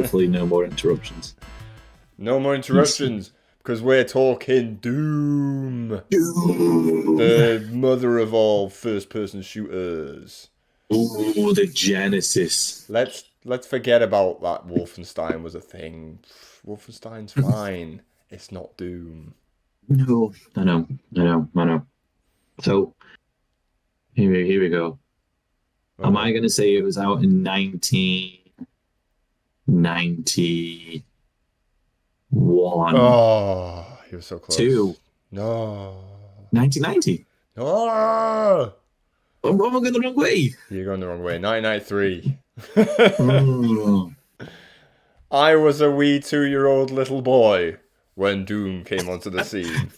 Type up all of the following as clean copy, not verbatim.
Hopefully, no more interruptions. No more interruptions, because we're talking Doom. Doom. The mother of all first-person shooters. Ooh, the Genesis. Let's forget about that Wolfenstein was a thing. Wolfenstein's fine. It's not Doom. No, I know. So, here we go. Am I going to say it was out in 1991? Oh, you were so close. 2. No. 1990. No. I'm going the wrong way. You're going the wrong way. 1993. Oh. I was a wee 2-year-old little boy when Doom came onto the scene.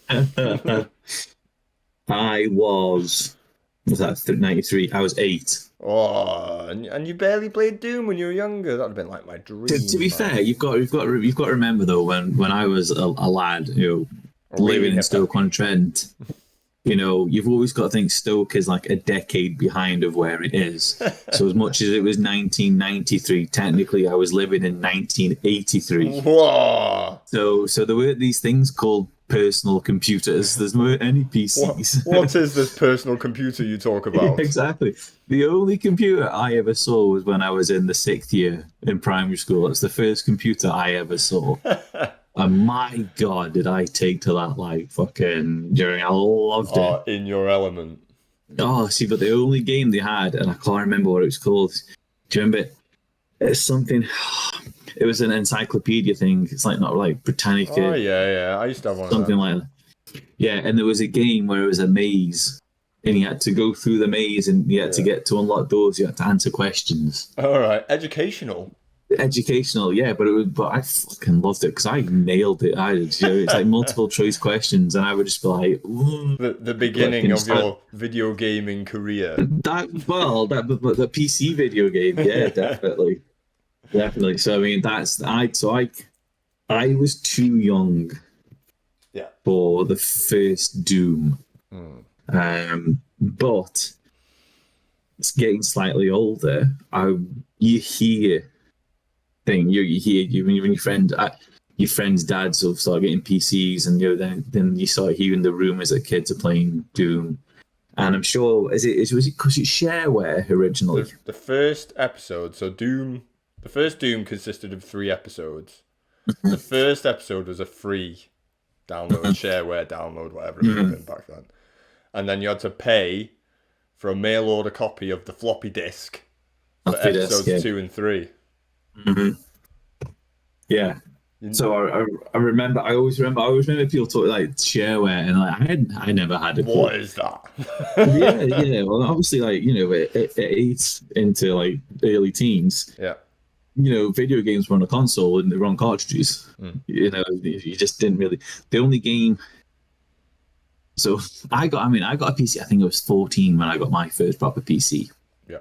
I was that 93? I was 8. Oh, and you barely played Doom when you were younger. That'd have been like my dream. To be fair, you've got to remember though, when I was a lad, living in Stoke-on-Trent, you've always got to think Stoke is like a decade behind of where it is. So as much as it was 1993, technically I was living in 1983. Whoa. So there were these things called personal computers. There's no any PCs. What is this personal computer you talk about? Exactly. The only computer I ever saw was when I was in the 6th year in primary school. That's the first computer I ever saw. And my God, did I take to that like fucking during. I loved it. In your element. Oh, see, but the only game they had, and I can't remember what it was called. Do you remember it? It's something. It was an encyclopedia thing. It's like not like Britannica. Oh yeah. I used to have one. Something like that. Yeah, and there was a game where it was a maze, and you had to go through the maze, and you had to get to unlock doors. You had to answer questions. All right, educational, yeah, but I fucking loved it because I nailed it. It's like multiple choice questions, and I would just be like, the beginning of your video gaming career. The PC video game, yeah, definitely. Definitely. So I mean, I was too young, for the first Doom, but it's getting slightly older. You hear when your friend's dads will start getting PCs, and then you start hearing the rumors that kids are playing Doom. And I'm sure was it because it's shareware originally? The first episode, so Doom. The first Doom consisted of 3 episodes. The first episode was a free download, shareware download, whatever it would have been back then. And then you had to pay for a mail order copy of the floppy disk for episodes 2 and 3. Mm-hmm. Yeah. So I always remember people talk like shareware, and like I never had it. What is that? yeah. Well, obviously, like it aids into like early teens. Yeah. Video games were on a console and they were on cartridges. You just didn't really. The only game. So I got a PC. I think I was 14 when I got my first proper PC. Yeah.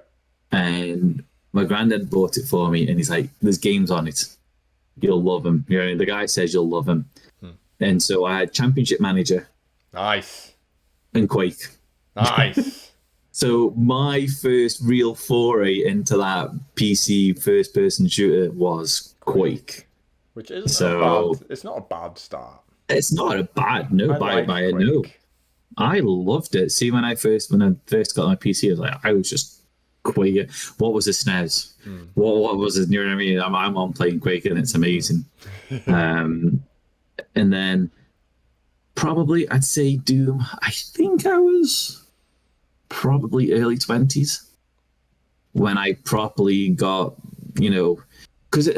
And my granddad bought it for me, and he's like, "There's games on it. You'll love them." The guy says you'll love them. And so I had Championship Manager. Nice. And Quake. Nice. So my first real foray into that PC first-person shooter was Quake. Which isn't it's not a bad start. It's not a bad, no. I loved it. See, when I first got my PC, I was just Quake. What was the SNES? What was it? You know what I mean? I'm on playing Quake, and it's amazing. And then probably I'd say Doom. I think I was probably early 20s when I properly got, because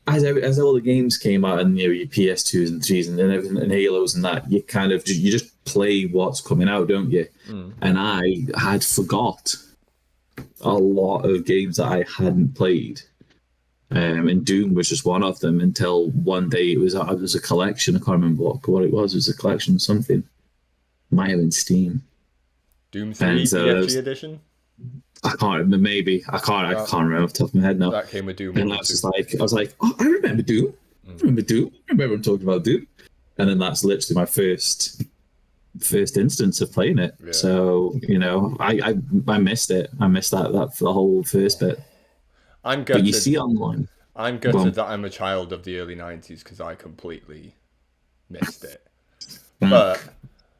as all the games came out, and your PS2s and 3s and everything, and Halos and that, you just play what's coming out, don't you? And I had forgot a lot of games that I hadn't played, and Doom was just one of them, until one day it was a collection. I can't remember what it was. It was a collection of something. Might have been Steam. Doom 3 PFG edition? I can't remember. Maybe I can't remember off the top of my head now. That came with Doom. And I was like, oh, I remember Doom. I remember I'm talking about Doom. And then that's literally my first instance of playing it. Yeah. So I missed it. I missed that for the whole first bit. I'm gutted. But you see online. I'm gutted that I'm a child of the early 90s because I completely missed it. But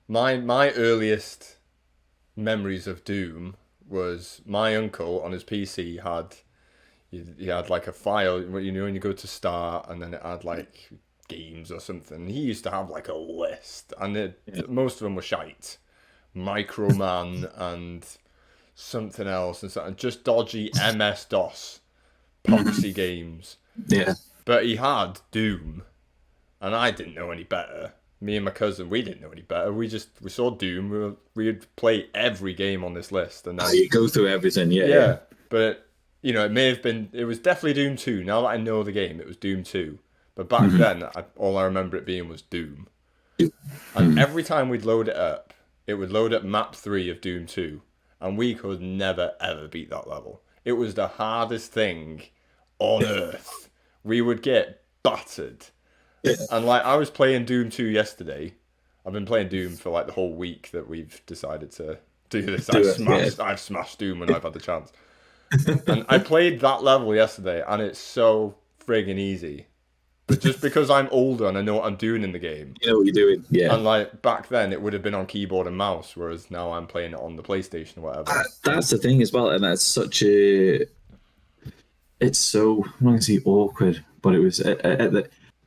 my earliest memories of Doom was my uncle on his PC he had like a file, you know, when you go to start and then it had like games or something. He used to have like a list, and most of them were shite. Microman and something else and just dodgy MS-DOS proxy games. Yeah. But he had Doom, and I didn't know any better. Me and my cousin, we didn't know any better. We saw Doom. We'd play every game on this list, and then you go through everything. Yeah. But you know, it was definitely Doom 2. Now that I know the game, it was Doom 2. But back then, all I remember it being was Doom. And every time we'd load it up, it would load up map 3 of Doom 2, and we could never ever beat that level. It was the hardest thing on earth. We would get battered. And like, I was playing Doom 2 yesterday. I've been playing Doom for like the whole week that we've decided to do this. I've smashed Doom when I've had the chance. And I played that level yesterday, and it's so friggin' easy. But just because I'm older and I know what I'm doing in the game. You know what you're doing, yeah. And like, back then, it would have been on keyboard and mouse, whereas now I'm playing it on the PlayStation or whatever. That's the thing as well, and that's such a... It's so, I'm not going to say awkward, but it was...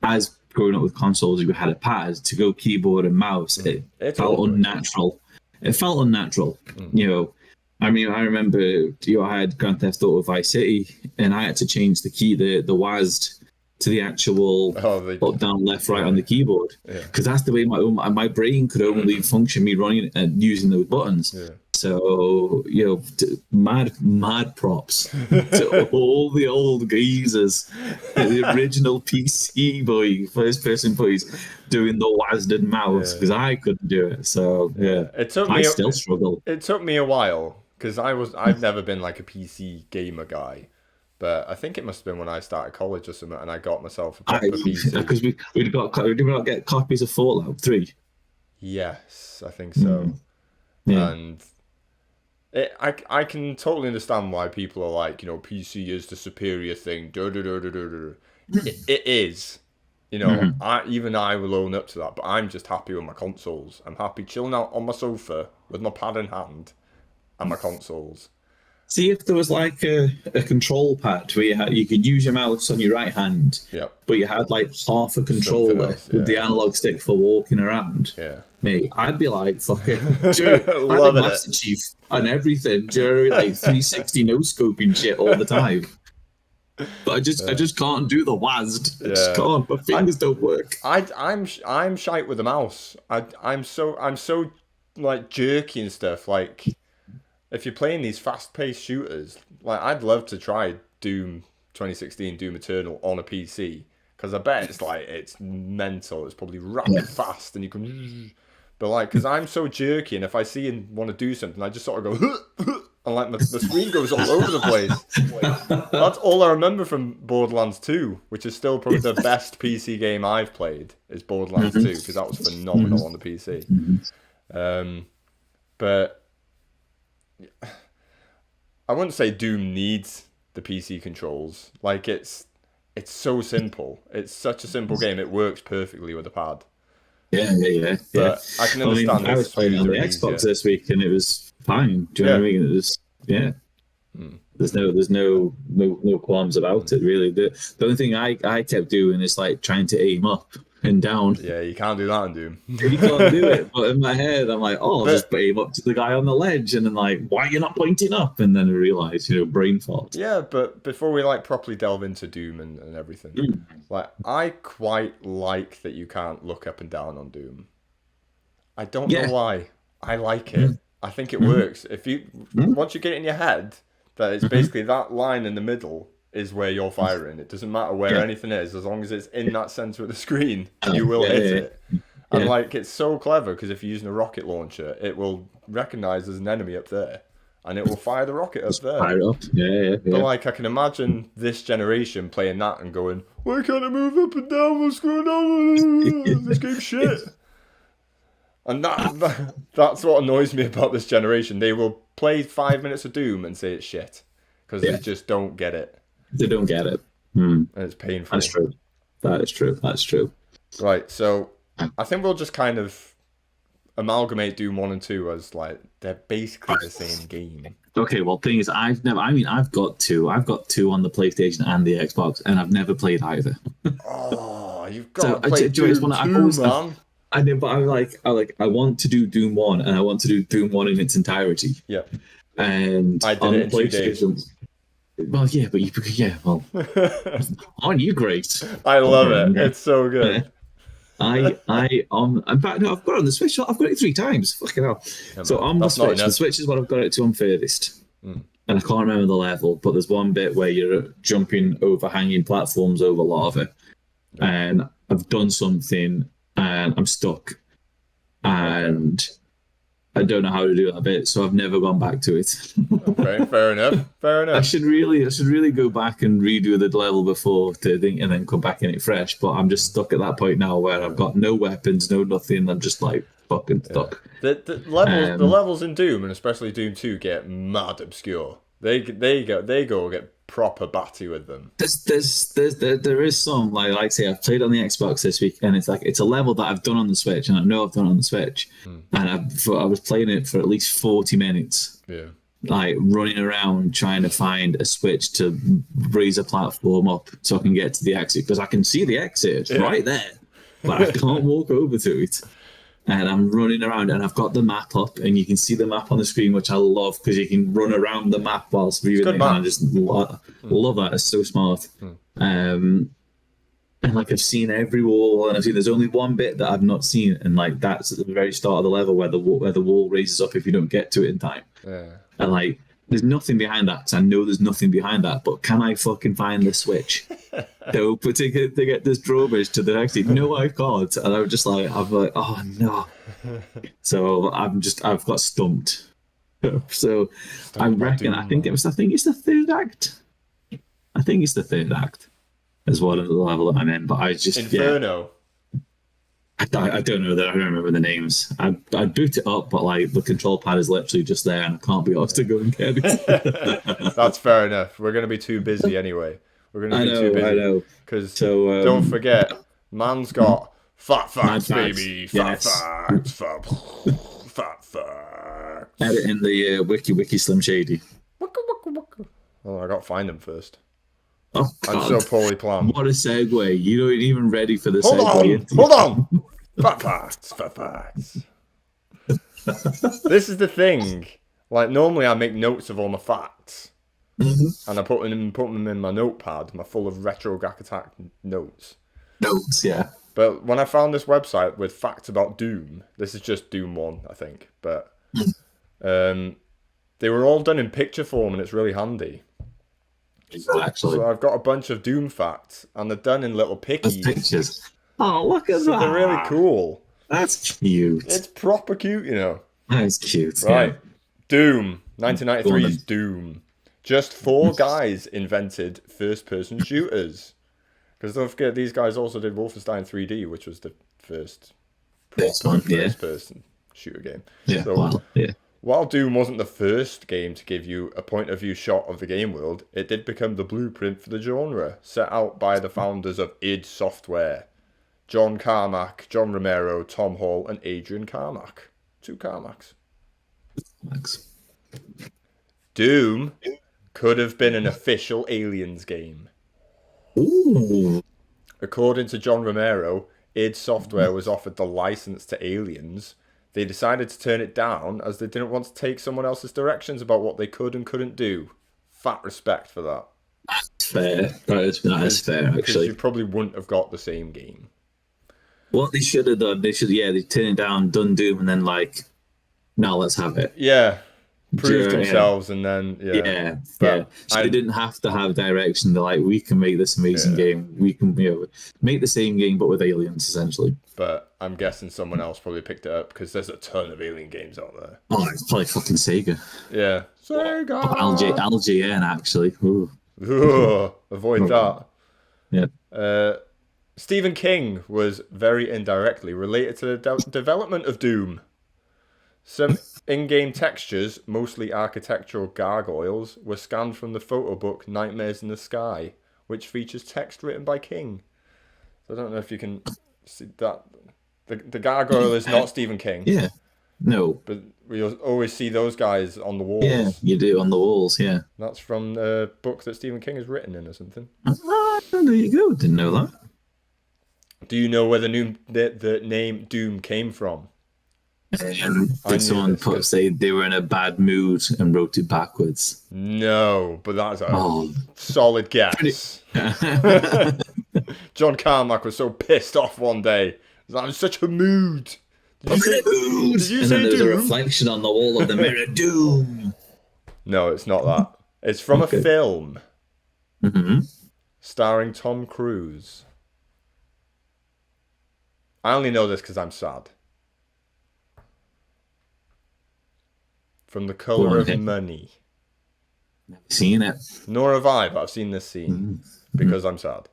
as growing up with consoles, you had a pad to go keyboard and mouse. It felt unnatural. It felt unnatural, you know. I mean, I remember, I had Grand Theft Auto Vice City, and I had to change the WASD to the actual up, down, left, right on the keyboard, because that's the way my brain could only function me running and using those buttons. Yeah. So, you know, mad props to all the old geezers, the original PC boy, first person boys doing the WASD and mouse, because I couldn't do it. So yeah, I still struggle. It took me a while because I've never been like a PC gamer guy. But I think it must have been when I started college or something, and I got myself a proper PC. Because did we not get copies of Fallout 3? Yes, I think so. Yeah. And I can totally understand why people are like, you know, PC is the superior thing. It is. You know, I will own up to that, but I'm just happy with my consoles. I'm happy chilling out on my sofa with my pad in hand and my consoles. See, if there was like a control pad where you could use your mouse on your right hand, but you had like half a controller with the analog stick for walking around. Yeah, mate, I'd be like, fucking, I'd be Master Chief and everything, like 360 no scoping shit all the time. But I just can't do the WASD. I just can't. My fingers don't work. I'm shite with the mouse. I'm so like jerky and stuff. Like, if you're playing these fast-paced shooters, like, I'd love to try Doom 2016, Doom Eternal on a PC, because I bet it's mental. It's probably rapid fast, and you can... But, like, because I'm so jerky, and if I see and want to do something, I just sort of go... and, like, the screen goes all over the place. That's all I remember from Borderlands 2, which is still probably the best PC game I've played, is Borderlands 2, because that was phenomenal on the PC. But... I wouldn't say Doom needs the PC controls. Like, it's so simple. It's such a simple game. It works perfectly with a pad. Yeah. But I can understand. I was playing on the Xbox this week, and it was fine. Do you know what I mean? It was There's no qualms about it, really. The only thing I kept doing is like trying to aim up and down. Yeah, you can't do that in Doom. You can't do it. But in my head, I'm like, I'll just aim up to the guy on the ledge, and then like, why are you not pointing up? And then I realised, brain fault. Yeah, but before we like properly delve into Doom and everything, like, I quite like that you can't look up and down on Doom. I don't know why. I like it. I think it works. If you once you get it in your head that it's basically that line in the middle is where you're firing. It doesn't matter where anything is, as long as it's in that center of the screen, you will hit it. And like, it's so clever, because if you're using a rocket launcher, it will recognize there's an enemy up there, and it will fire the rocket up there. Fire up. Yeah. But like, I can imagine this generation playing that and going, why can't I move up and down? What's going on? This game's shit. And that's what annoys me about this generation. They will play 5 minutes of Doom and say it's shit, because they just don't get it. They don't get it. and it's painful. That's true. That is true. That's true. Right, so I think we'll just kind of amalgamate Doom 1 and 2 as like they're basically the same game. Okay, well, thing is, I've got two. I've got two on the PlayStation and the Xbox, and I've never played either. Oh, you've got to play Doom 2, man. I know, but I want to do Doom 1, and I want to do Doom 1 in its entirety. Yeah. And I did it in 2 days. Well, yeah, but aren't you great? I love it. It's so good. In fact, no, I've got it on the Switch. I've got it 3 times. Fucking hell. Yeah, so on the Switch is what I've got it to on furthest. And I can't remember the level, but there's one bit where you're jumping over hanging platforms over lava. And I've done something and I'm stuck. And I don't know how to do that bit, so I've never gone back to it. Okay, fair enough. I should really go back and redo the level before to think, and then come back in it fresh. But I'm just stuck at that point now where I've got no weapons, no nothing. I'm just like fucking stuck. The levels in Doom, and especially Doom 2, get mad obscure. They go get proper batty with them. There is some like I say, I've played on the Xbox this week, and it's a level that I've done on the Switch, and I know I've done on the Switch, and I was playing it for at least 40 minutes. Yeah. Like running around trying to find a switch to raise a platform up so I can get to the exit, because I can see the exit right there, but I can't walk over to it. And I'm running around, and I've got the map up, and you can see the map on the screen, which I love because you can run around the map whilst reading it. And I just love that. It's so smart. And like I've seen every wall, and there's only one bit that I've not seen, and like that's at the very start of the level where the wall raises up if you don't get to it in time. Yeah. And like, there's nothing behind that, because I know there's nothing behind that. But can I fucking find the switch to get this drawbridge to the exit? No, I can't. And I'm like, oh no. So I've got stumped. So I reckon, I think it's the third act. I think it's the third act as well as the level that I'm in. But I just Inferno. I don't know that. I don't remember the names. I boot it up, but like the control pad is literally just there, and I can't be asked to go and get it. That's fair enough. We're going to be too busy anyway. We're going to be too busy. I know. Because don't forget, man's got fat facts, baby. Fat facts. Fat facts. Edit in the wiki Slim Shady. Oh, I got to find them first. Oh, I'm so poorly planned. What a segue. You don't even ready for the segue. Hold on. Fat facts. This is the thing. Like, normally I make notes of all my facts. And I put them in my notepad, my full of retro Gak Attack notes. Notes, yeah. But when I found this website with facts about Doom, this is just Doom 1, I think. But they were all done in picture form, and it's really handy. Actually. So I've got a bunch of Doom facts, and they're done in little pickies. Pictures. Oh, look at that. They're really cool. That's cute. It's proper cute, you know. That's cute. Right. Yeah. Doom. 1993's Doom. Just 4 guys invented first-person shooters. Because don't forget, these guys also did Wolfenstein 3D, which was the first first-person shooter game. Yeah, so, while Doom wasn't the first game to give you a point-of-view shot of the game world, it did become the blueprint for the genre, set out by the founders of id Software. John Carmack, John Romero, Tom Hall, and Adrian Carmack. 2 Carmacks. Thanks. Doom could have been an official Aliens game. Ooh. According to John Romero, id Software was offered the license to Aliens. They decided to turn it down as they didn't want to take someone else's directions about what they could and couldn't do. Fat respect for that. That's fair. That is fair, actually. Because you probably wouldn't have got the same game. What they should have done, they turned it down, done Doom, and then now let's have it. Yeah. Proved themselves, and then So they didn't have to have direction. They're like, we can make this amazing game. We can make the same game but with aliens, essentially. But I'm guessing someone else probably picked it up because there's a ton of alien games out there. Oh, it's probably fucking Sega. Yeah, Sega. LJN actually. Ooh. Avoid that. Yeah. Stephen King was very indirectly related to the development of Doom. Some in-game textures, mostly architectural gargoyles, were scanned from the photo book Nightmares in the Sky, which features text written by King. So I don't know if you can see that. The gargoyle is not Stephen King. Yeah. No. But we always see those guys on the walls. Yeah, you do on the walls, yeah. That's from a book that Stephen King has written in or something. Ah, there you go. Didn't know that. Do you know where the name Doom came from? Did someone say they were in a bad mood and wrote it backwards? No, but that's a solid guess. John Carmack was so pissed off one day. I'm in such a mood. Did you say there's Doom? A reflection on the wall of the mirror. Doom. No, it's not that. It's from a film starring Tom Cruise. I only know this because I'm sad. From The Colour of Money. Never seen it. Nor have I, but I've seen this scene because I'm sad.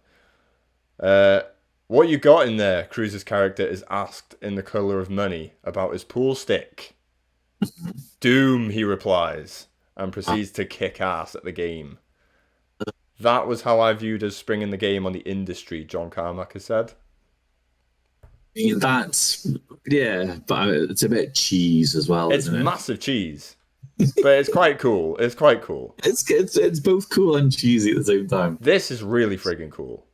What you got in there, Cruise's character is asked in The Colour of Money about his pool stick. Doom, he replies, and proceeds to kick ass at the game. That was how I viewed as springing the game on the industry, John Carmack has said. I mean, that's, yeah, but it's a bit cheese as well, It's isn't it? massive cheese, but it's quite cool. It's quite cool. It's both cool and cheesy at the same time. This is really friggin' cool.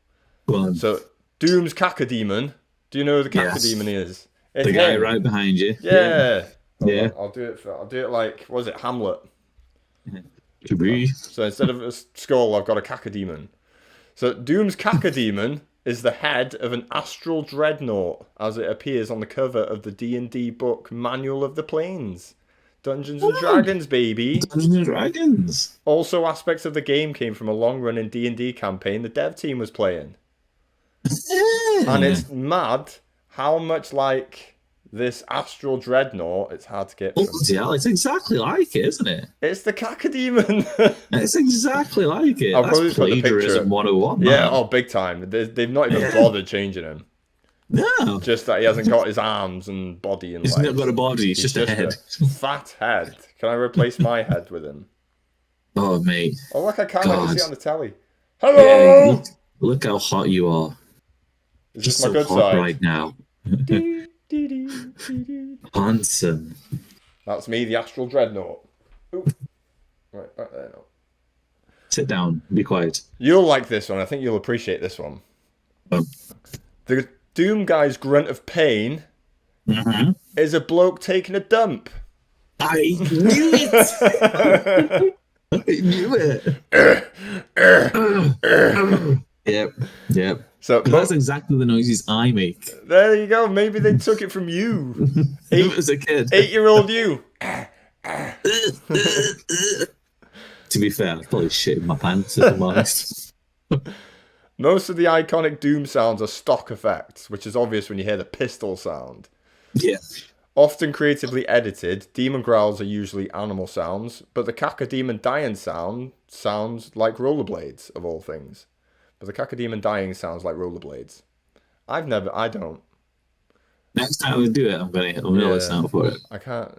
Well, So, Doom's Cacodemon. Do you know who the Cacodemon is? It's the guy him. right behind you. Yeah. Yeah. I'll do it like, what was it, Hamlet? So So instead of a skull, I've got a Cacodemon. So Doom's Cacodemon is the head of an astral dreadnought, as it appears on the cover of the D&D book Manual of the Planes. Dungeons and Dragons, baby. Dungeons and Dragons. Also, aspects of the game came from a long-running D&D campaign the dev team was playing. And it's mad how much like this astral dreadnought it's hard to get from. Yeah, it's exactly like it, isn't it? It's the Cacodemon. It's exactly like it. I'll That's probably put the picture. plagiarism 101. Yeah, man. oh, big time. They've not even bothered changing him. No. Just that he hasn't got his arms and body and He's legs. not got a body, he's just a head. Fat head. Can I replace my head with him? Oh, mate. Oh, look, I can. I can God. see it on the telly. Hello! Yeah, look how hot you are. Is You're this my so good hot side? right now. Handsome. That's me, the astral dreadnought. Ooh. Right, back there now. Sit down. Be quiet. You'll like this one. I think you'll appreciate this one. Oh. The Doom guy's grunt of pain is a bloke taking a dump. I knew it! I knew it! Yep. So that's exactly the noises I make. There you go. Maybe they took it from you. As a kid. 8-year-old you. To be fair, I probably shit in my pants if I'm honest. Most of the iconic Doom sounds are stock effects, which is obvious when you hear the pistol sound. Yeah. Often creatively edited, demon growls are usually animal sounds, but the Cacodemon dying sound sounds like rollerblades, of all things. But the Cacodemon dying sounds like rollerblades. I don't. Next time we do it, I'm gonna listen out for it. I can't.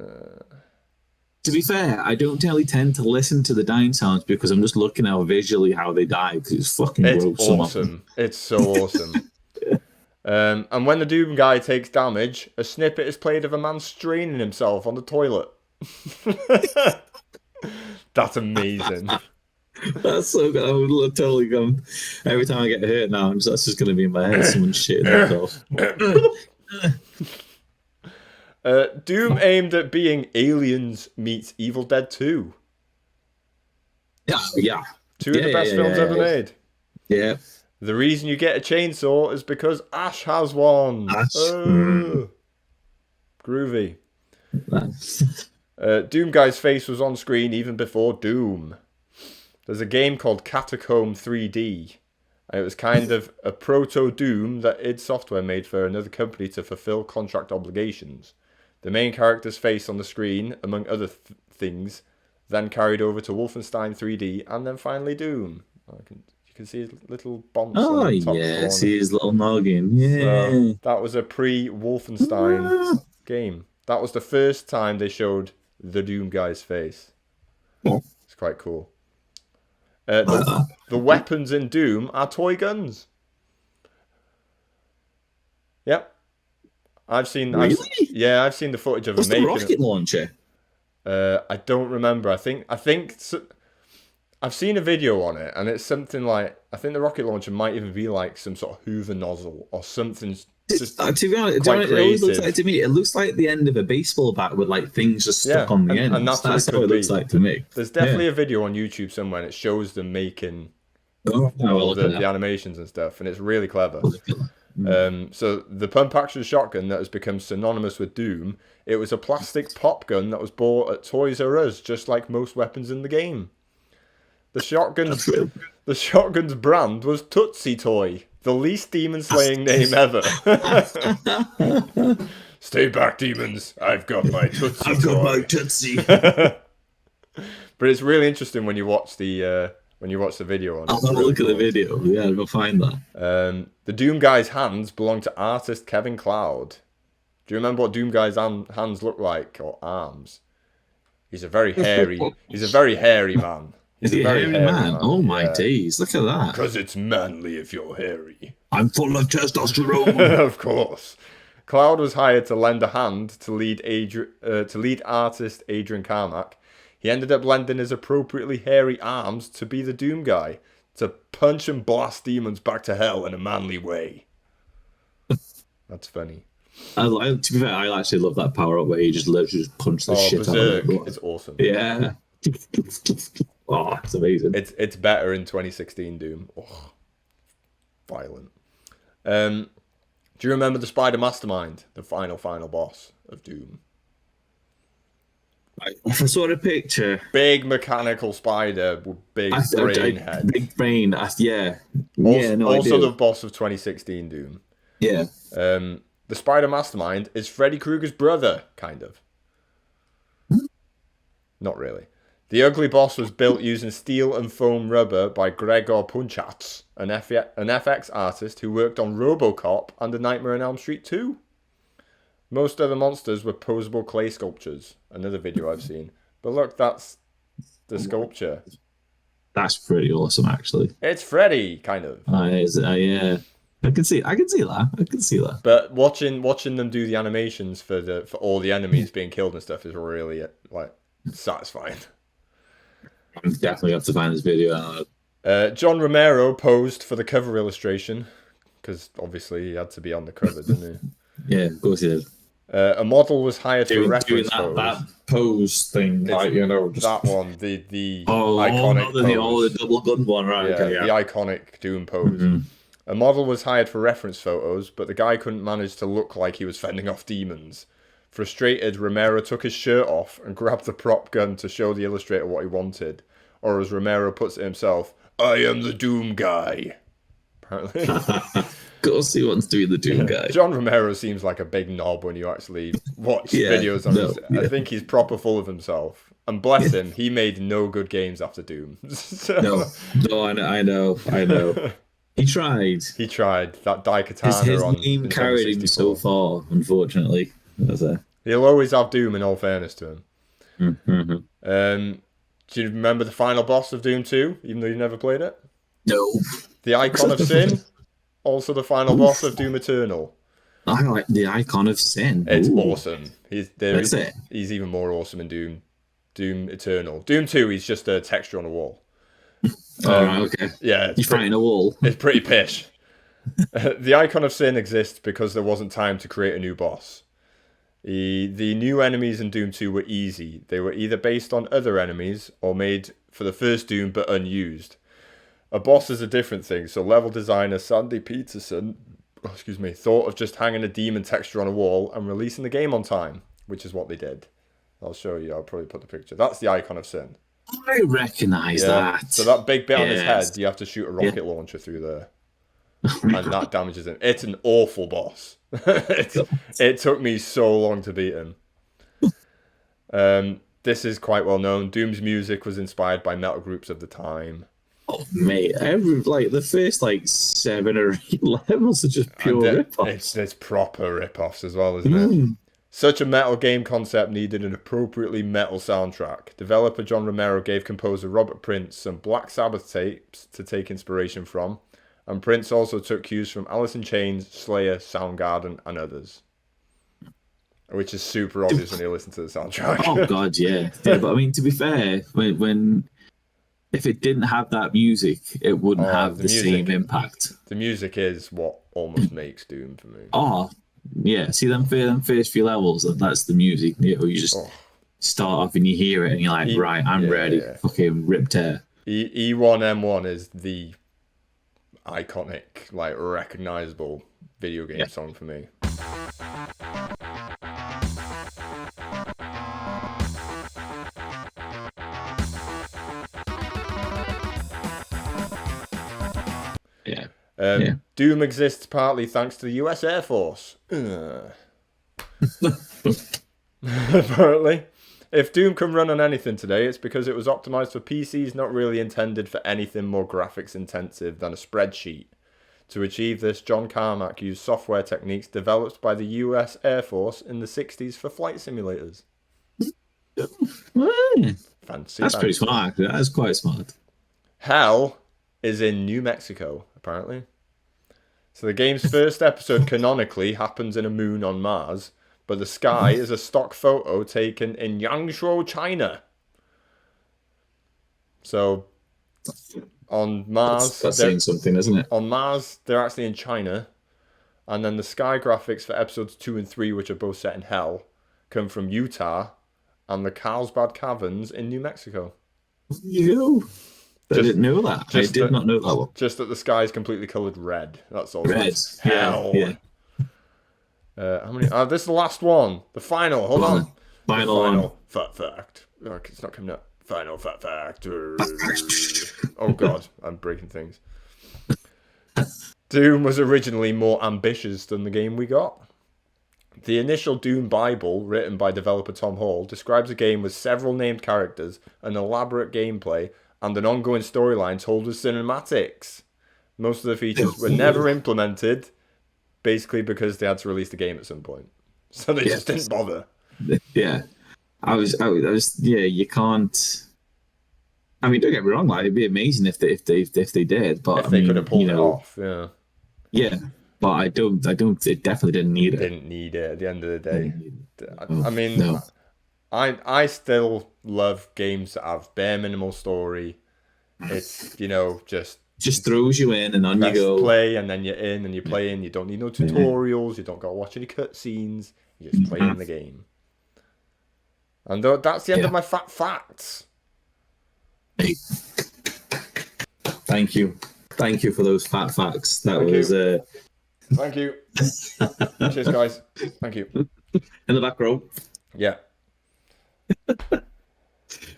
To be fair, I don't really tend to listen to the dying sounds because I'm just looking at visually how they die because it's fucking It's gross. awesome. It's so awesome. And when the Doom guy takes damage, a snippet is played of a man straining himself on the toilet. That's amazing. That's so good. I would totally go. Every time I get hurt now, that's just going to be in my head. Someone shitting themselves. Doom aimed at being Aliens meets Evil Dead 2. Yeah. Two of the best films ever made. Yeah. The reason you get a chainsaw is because Ash has one. Groovy. Doom guy's face was on screen even before Doom. There's a game called Catacomb 3D. And it was kind of a proto-Doom that id Software made for another company to fulfill contract obligations. The main character's face on the screen, among other things, then carried over to Wolfenstein 3D and then finally Doom. You can see his little bonds on the top corner. See his little noggin. Yeah. So that was a pre-Wolfenstein game. That was the first time they showed the Doom guy's face. Oh. It's quite cool. The weapons in Doom are toy guns. Yep. I've seen Really? I've seen the footage of What's him the making rocket launcher? I don't remember. I think I've seen a video on it, and it's something like, I think the rocket launcher might even be like some sort of Hoover nozzle or something. Just to be honest, quite it always looks creative. like to me. It looks like the end of a baseball bat with like things just stuck on the end. And that's what how it looks like to me. There's definitely a video on YouTube somewhere, and it shows them making all the animations and stuff, and it's really clever. So the pump-action shotgun that has become synonymous with Doom, it was a plastic pop gun that was bought at Toys R Us, just like most weapons in the game. The shotgun's brand was Tootsie Toy, the least demon-slaying name ever. Stay back, demons! I've got my Tootsie Toy. Got my Tootsie. But it's really interesting when you watch the video on it. I'll have a look at the video. Yeah, I'll find that. The Doomguy's hands belong to artist Kevin Cloud. Do you remember what Doomguy's hands look like, or arms? He's a very hairy man. Is he a hairy man? Oh my days! Look at that. Because it's manly if you're hairy. I'm full of testosterone. Of course. Cloud was hired to lend a hand to lead artist Adrian Carmack. He ended up lending his appropriately hairy arms to be the Doomguy, to punch and blast demons back to hell in a manly way. That's funny. To be fair, I actually love that power up where he just literally just punch the shit Berserk. out of it. It's awesome. Yeah. Oh, it's amazing. It's better in 2016 Doom. Oh, violent. Do you remember the Spider Mastermind, the final boss of Doom? If I saw the picture, big mechanical spider with big brain head. Big brain, yeah. Also the boss of 2016 Doom. Yeah. The Spider Mastermind is Freddy Krueger's brother, kind of. Not really. The ugly boss was built using steel and foam rubber by Gregor Punchatz, an FX artist who worked on RoboCop and A Nightmare on Elm Street 2. Most other monsters were posable clay sculptures. Another video I've seen. But look, that's the sculpture. That's pretty awesome, actually. It's Freddy, kind of. Yeah. I can see that. But watching them do the animations for all the enemies being killed and stuff is really like satisfying. I'm definitely have to find this video. John Romero posed for the cover illustration because obviously he had to be on the cover, didn't he? Yeah, of course he did. A model was hired for reference doing that pose thing, like, just... that one, the iconic the double gun one, right? Yeah, okay, yeah. The iconic Doom pose. Mm-hmm. A model was hired for reference photos, but the guy couldn't manage to look like he was fending off demons. Frustrated, Romero took his shirt off and grabbed the prop gun to show the illustrator what he wanted. Or as Romero puts it himself, I am the Doom Guy. Apparently. Of course he wants to be the Doom Guy. John Romero seems like a big knob when you actually watch videos on his... I think he's proper full of himself. And bless him, he made no good games after Doom. No, I know. He tried. That Daikatana his on... His name carried him so far, unfortunately. He'll always have Doom, in all fairness to him. Mm-hmm. Do you remember the final boss of Doom 2, even though you never played it? No. The Icon of Sin, also the final boss of Doom Eternal. I like the Icon of Sin. It's awesome. He's even more awesome in Doom Eternal. Doom 2, he's just a texture on a wall. Okay. Yeah. You're fighting a wall. It's pretty pish. The Icon of Sin exists because there wasn't time to create a new boss. The new enemies in Doom 2 were easy. They were either based on other enemies or made for the first Doom but unused. A boss is a different thing, so level designer Sandy Peterson thought of just hanging a demon texture on a wall and releasing the game on time, which is what they did. I'll show you. I'll probably put the picture. That's the Icon of Sin. I recognise that. So that big bit on his head, you have to shoot a rocket launcher through there. And that damages him. It's an awful boss. It took me so long to beat him. This is quite well known. Doom's music was inspired by metal groups of the time. Oh mate, the first 7 or 8 levels are just pure rip-offs. It's proper rip-offs as well, isn't it? Such a metal game concept needed an appropriately metal soundtrack. Developer John Romero gave composer Robert Prince some Black Sabbath tapes to take inspiration from, and Prince also took cues from Alice in Chains, Slayer, Soundgarden, and others. Which is super obvious when you listen to the soundtrack. Oh God, yeah. But I mean, to be fair, when if it didn't have that music, it wouldn't have the same impact. The music is what almost makes Doom for me. Oh, yeah. See them first few levels, that's the music. You just start off and you hear it and you're like, right, I'm ready. Yeah. Fucking rip tear. E1M1 is the iconic, like, recognizable video game song for me. Doom exists partly thanks to the US Air Force. Apparently. If Doom can run on anything today, it's because it was optimized for PCs not really intended for anything more graphics intensive than a spreadsheet. To achieve this, John Carmack used software techniques developed by the US Air Force in the 60s for flight simulators. Fancy. That's pretty smart. That's quite smart. Hell is in New Mexico, apparently. So the game's first episode canonically happens in a moon on Mars, but the sky is a stock photo taken in Yangshuo, China. So on Mars, that's saying something, isn't it? On Mars, they're actually in China, and then the sky graphics for episodes 2 and 3, which are both set in Hell, come from Utah and the Carlsbad Caverns in New Mexico. You. I didn't know that. I did not know that one. Just that the sky is completely coloured red. That's all. Red. Hell. Yeah. How many? This is the last one. The final. Hold on. Final fat fact. Oh, it's not coming up. Final fat fact. Oh God, I'm breaking things. Doom was originally more ambitious than the game we got. The initial Doom Bible, written by developer Tom Hall, describes a game with several named characters, an elaborate gameplay, and an ongoing storyline told with cinematics. Most of the features were never implemented, basically because they had to release the game at some point. So they just didn't bother. Yeah. I was you can't. I mean, don't get me wrong, like, it'd be amazing if they did, but if they could have pulled it off, yeah. Yeah. But I don't it definitely didn't need it. Didn't need it at the end of the day. I mean, no. I still love games that have bare minimal story. It's, just throws you in and on you go. Play and then you're in and you're playing. You don't need no tutorials. You don't got to watch any cutscenes. You just play in the game. And that's the end of my fat facts. Hey. Thank you for those fat facts. Thank you. Cheers, guys. Thank you. In the back row. Yeah.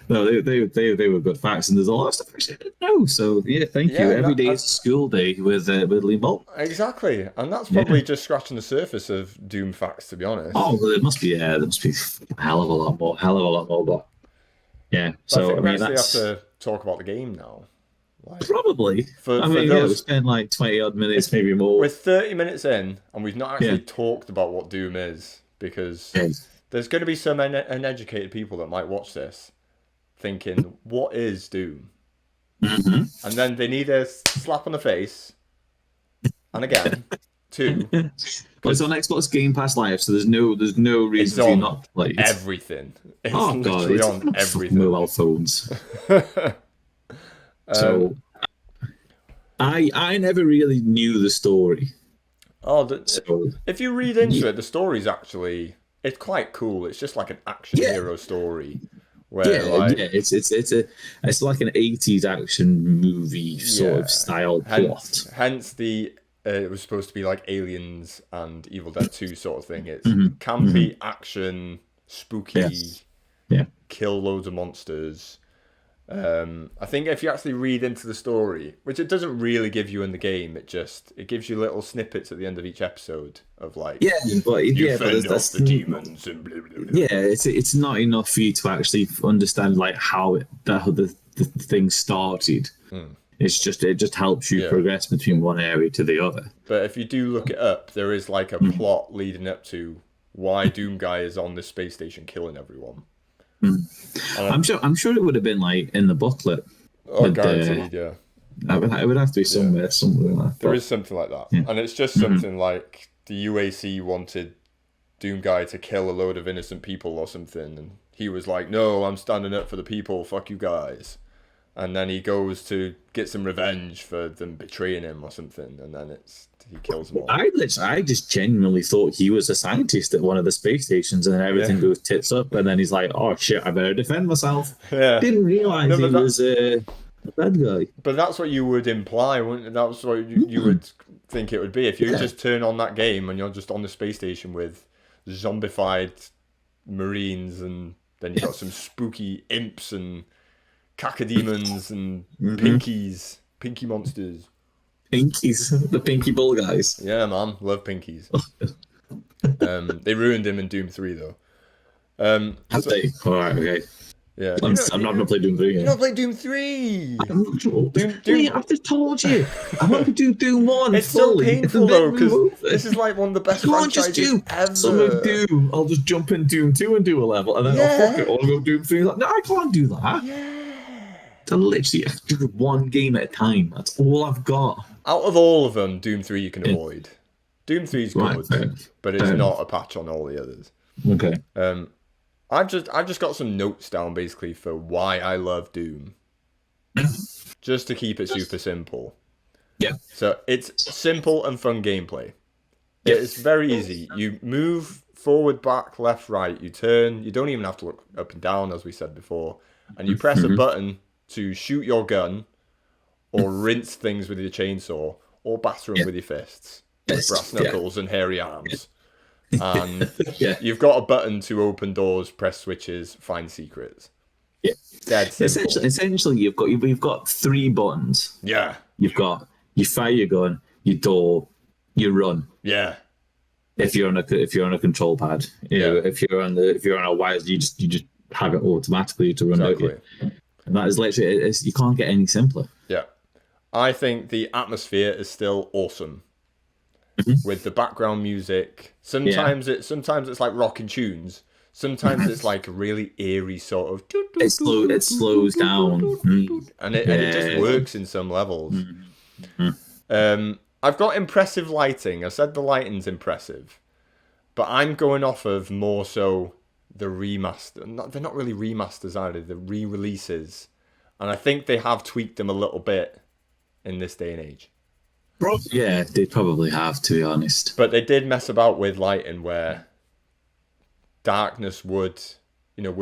No, they were good facts, and there's a lot of stuff I didn't know. So yeah, thank you. Every day is a school day with Lee Bolt. Exactly, and that's probably just scratching the surface of Doom facts, to be honest. Oh, well, there must be a hell of a lot more. But yeah, so I think we actually have to talk about the game now. Probably. We spent like 20 odd minutes, maybe more. We're 30 minutes in, and we've not actually talked about what Doom is, because there's going to be some uneducated people that might watch this thinking, what is Doom? Mm-hmm. And then they need a slap on the face, and again, two. But it's on Xbox Game Pass Live, so there's no reason to not play it. Everything. It's literally on everything. Mobile phones. So, I never really knew the story. If you read into it, the story's actually, it's quite cool. It's just like an action hero story. Where it's like an 80s action movie sort of style plot. Hence it was supposed to be like Aliens and Evil Dead 2 sort of thing. It's campy action, spooky, kill loads of monsters. I think if you actually read into the story, which it doesn't really give you in the game, it gives you little snippets at the end of each episode of like fend off the demons and blah, blah, blah. It's not enough for you to actually understand like how the thing started. It just helps you progress between one area to the other. But if you do look it up, there is like a plot leading up to why Doomguy is on this space station killing everyone. I'm sure it would have been like in the booklet. Oh, guaranteed, yeah. It would have to be somewhere like that. There is something like that. Yeah. And it's just something like the UAC wanted Doomguy to kill a load of innocent people or something, and he was like, no, I'm standing up for the people, fuck you guys. And then he goes to get some revenge for them betraying him or something, and then he kills them all. I just genuinely thought he was a scientist at one of the space stations, and then everything goes tits up, and then he's like, oh shit, I better defend myself. Yeah. Didn't realise he was a bad guy. But that's what you would imply, wouldn't it? That's what you would think it would be. If you just turn on that game and you're just on the space station with zombified Marines, and then you've got some spooky imps and cacodemons and pinky monsters. Pinkies, the pinky bull guys. Yeah, man, love pinkies. They ruined him in Doom 3 though. Have they? All right, okay. Yeah, I'm not gonna play Doom 3. You're not playing Doom 3. Doom. I've just told you. I want to do Doom 1. It's so painful though, because this is like one of the best franchises ever. Some Doom. I'll just jump in Doom 2 and do a level, and then fuck it, I'll go Doom 3. Like, no, I can't do that. Yeah. To literally do one game at a time. That's all I've got. Out of all of them, Doom 3 you can avoid. Doom 3 is good, but it's not a patch on all the others. Okay. I've just got some notes down basically for why I love Doom. Just to keep it super simple. Yeah. So it's simple and fun gameplay. It's very easy. You move forward, back, left, right. You turn. You don't even have to look up and down, as we said before. And you press a button to shoot your gun, or rinse things with your chainsaw, or batter them with your fists, with brass knuckles and hairy arms. And you've got a button to open doors, press switches, find secrets. Yeah, that's essentially you've got 3 buttons. Yeah, you fire your gun, your door, you run. Yeah. If you're on a control pad, you know, if you're on a wires, you just have it automatically to run out. And that is literally you can't get any simpler. Yeah, I think the atmosphere is still awesome. With the background music. Sometimes it's like rocking tunes. Sometimes it's like a really eerie sort of. It slows down, and it just works in some levels. I've got impressive lighting. I said the lighting's impressive, but I'm going off of more so the remaster. They're not really remasters either. The re-releases, and I think they have tweaked them a little bit in this day and age. Yeah, they probably have, to be honest. But they did mess about with lighting where darkness would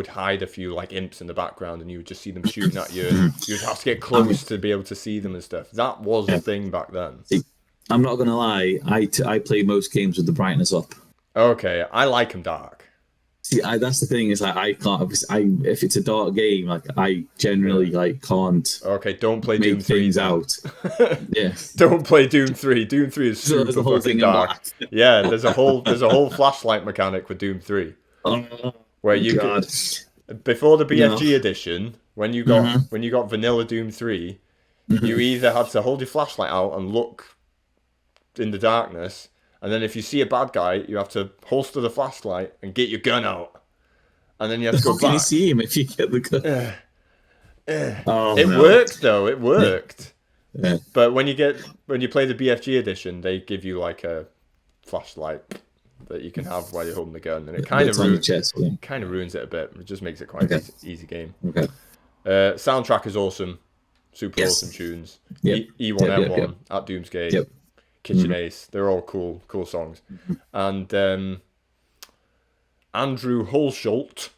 hide a few like imps in the background, and you would just see them shooting at you, and you'd have to get close to be able to see them and stuff. That was a thing back then. I'm not gonna lie, I play most games with the brightness up. Okay, I like them dark. See, that's the thing is like I can't. If it's a dark game, like I generally can't. Okay, don't play Doom 3 out. Yeah, don't play Doom 3. Doom 3 is super fucking dark. Yeah, there's a whole flashlight mechanic with Doom 3, where you could, before the BFG edition, when you got vanilla Doom 3, you either had to hold your flashlight out and look in the darkness. And then if you see a bad guy, you have to holster the flashlight and get your gun out. And then you have to go back. Can you see him if you get the gun? It worked, though. It worked. Yeah. But when you play the BFG edition, they give you like a flashlight that you can have while you're holding the gun. And it kind of ruins it a bit. It just makes it quite an easy game. Okay. Soundtrack is awesome. Super awesome tunes. E1M1 at Doomsgate. Yep. Kitchen Ace, they're all cool songs. And Andrew Hulshult,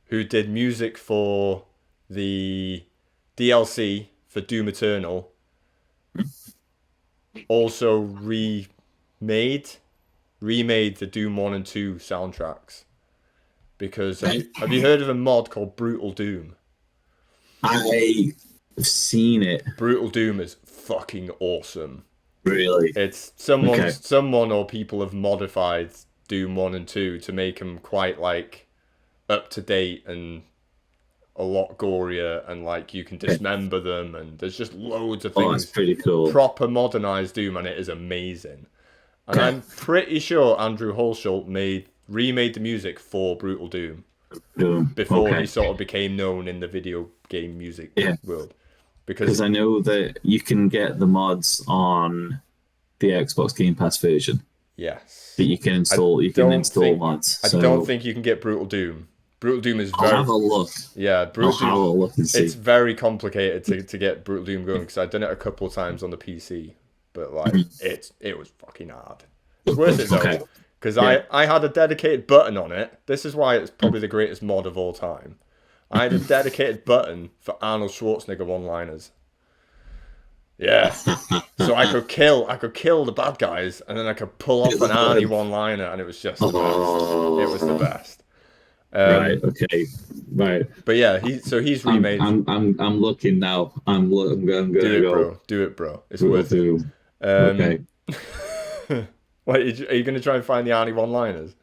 who did music for the DLC for Doom Eternal, also remade the Doom 1 and 2 soundtracks. Because have you heard of a mod called Brutal Doom? I've seen it. Brutal Doom is fucking awesome. Really? It's someone or people have modified Doom 1 and 2 to make them quite like up to date and a lot gorier, and like you can dismember them, and there's just loads of things. That's pretty cool. Proper modernized Doom, and it is amazing. And I'm pretty sure Andrew Hulshult made remade the music for Brutal Doom Doom. before Okay. he sort of became known in the video game music world. Because I know that you can get the mods on the Xbox Game Pass version. Yes. That you can install. You can install mods. I don't think you can get Brutal Doom. Brutal Doom is I'll have a look. Yeah, Brutal Doom. Have a look and see. It's very complicated to get Brutal Doom going because I've done it a couple of times on the PC, but like it was fucking hard. It's worth it though, because I had a dedicated button on it. This is why it's probably the greatest mod of all time. I had a dedicated button for Arnold Schwarzenegger one-liners. Yeah, so I could kill the bad guys, and then I could pull off an Arnie one-liner, and it was just the best. It was the best. Right. Okay. Right. But yeah, he's remade. I'm looking now. I'm gonna go. Do it, bro. It's worth it. Okay. Wait, are you gonna try and find the Arnie one-liners?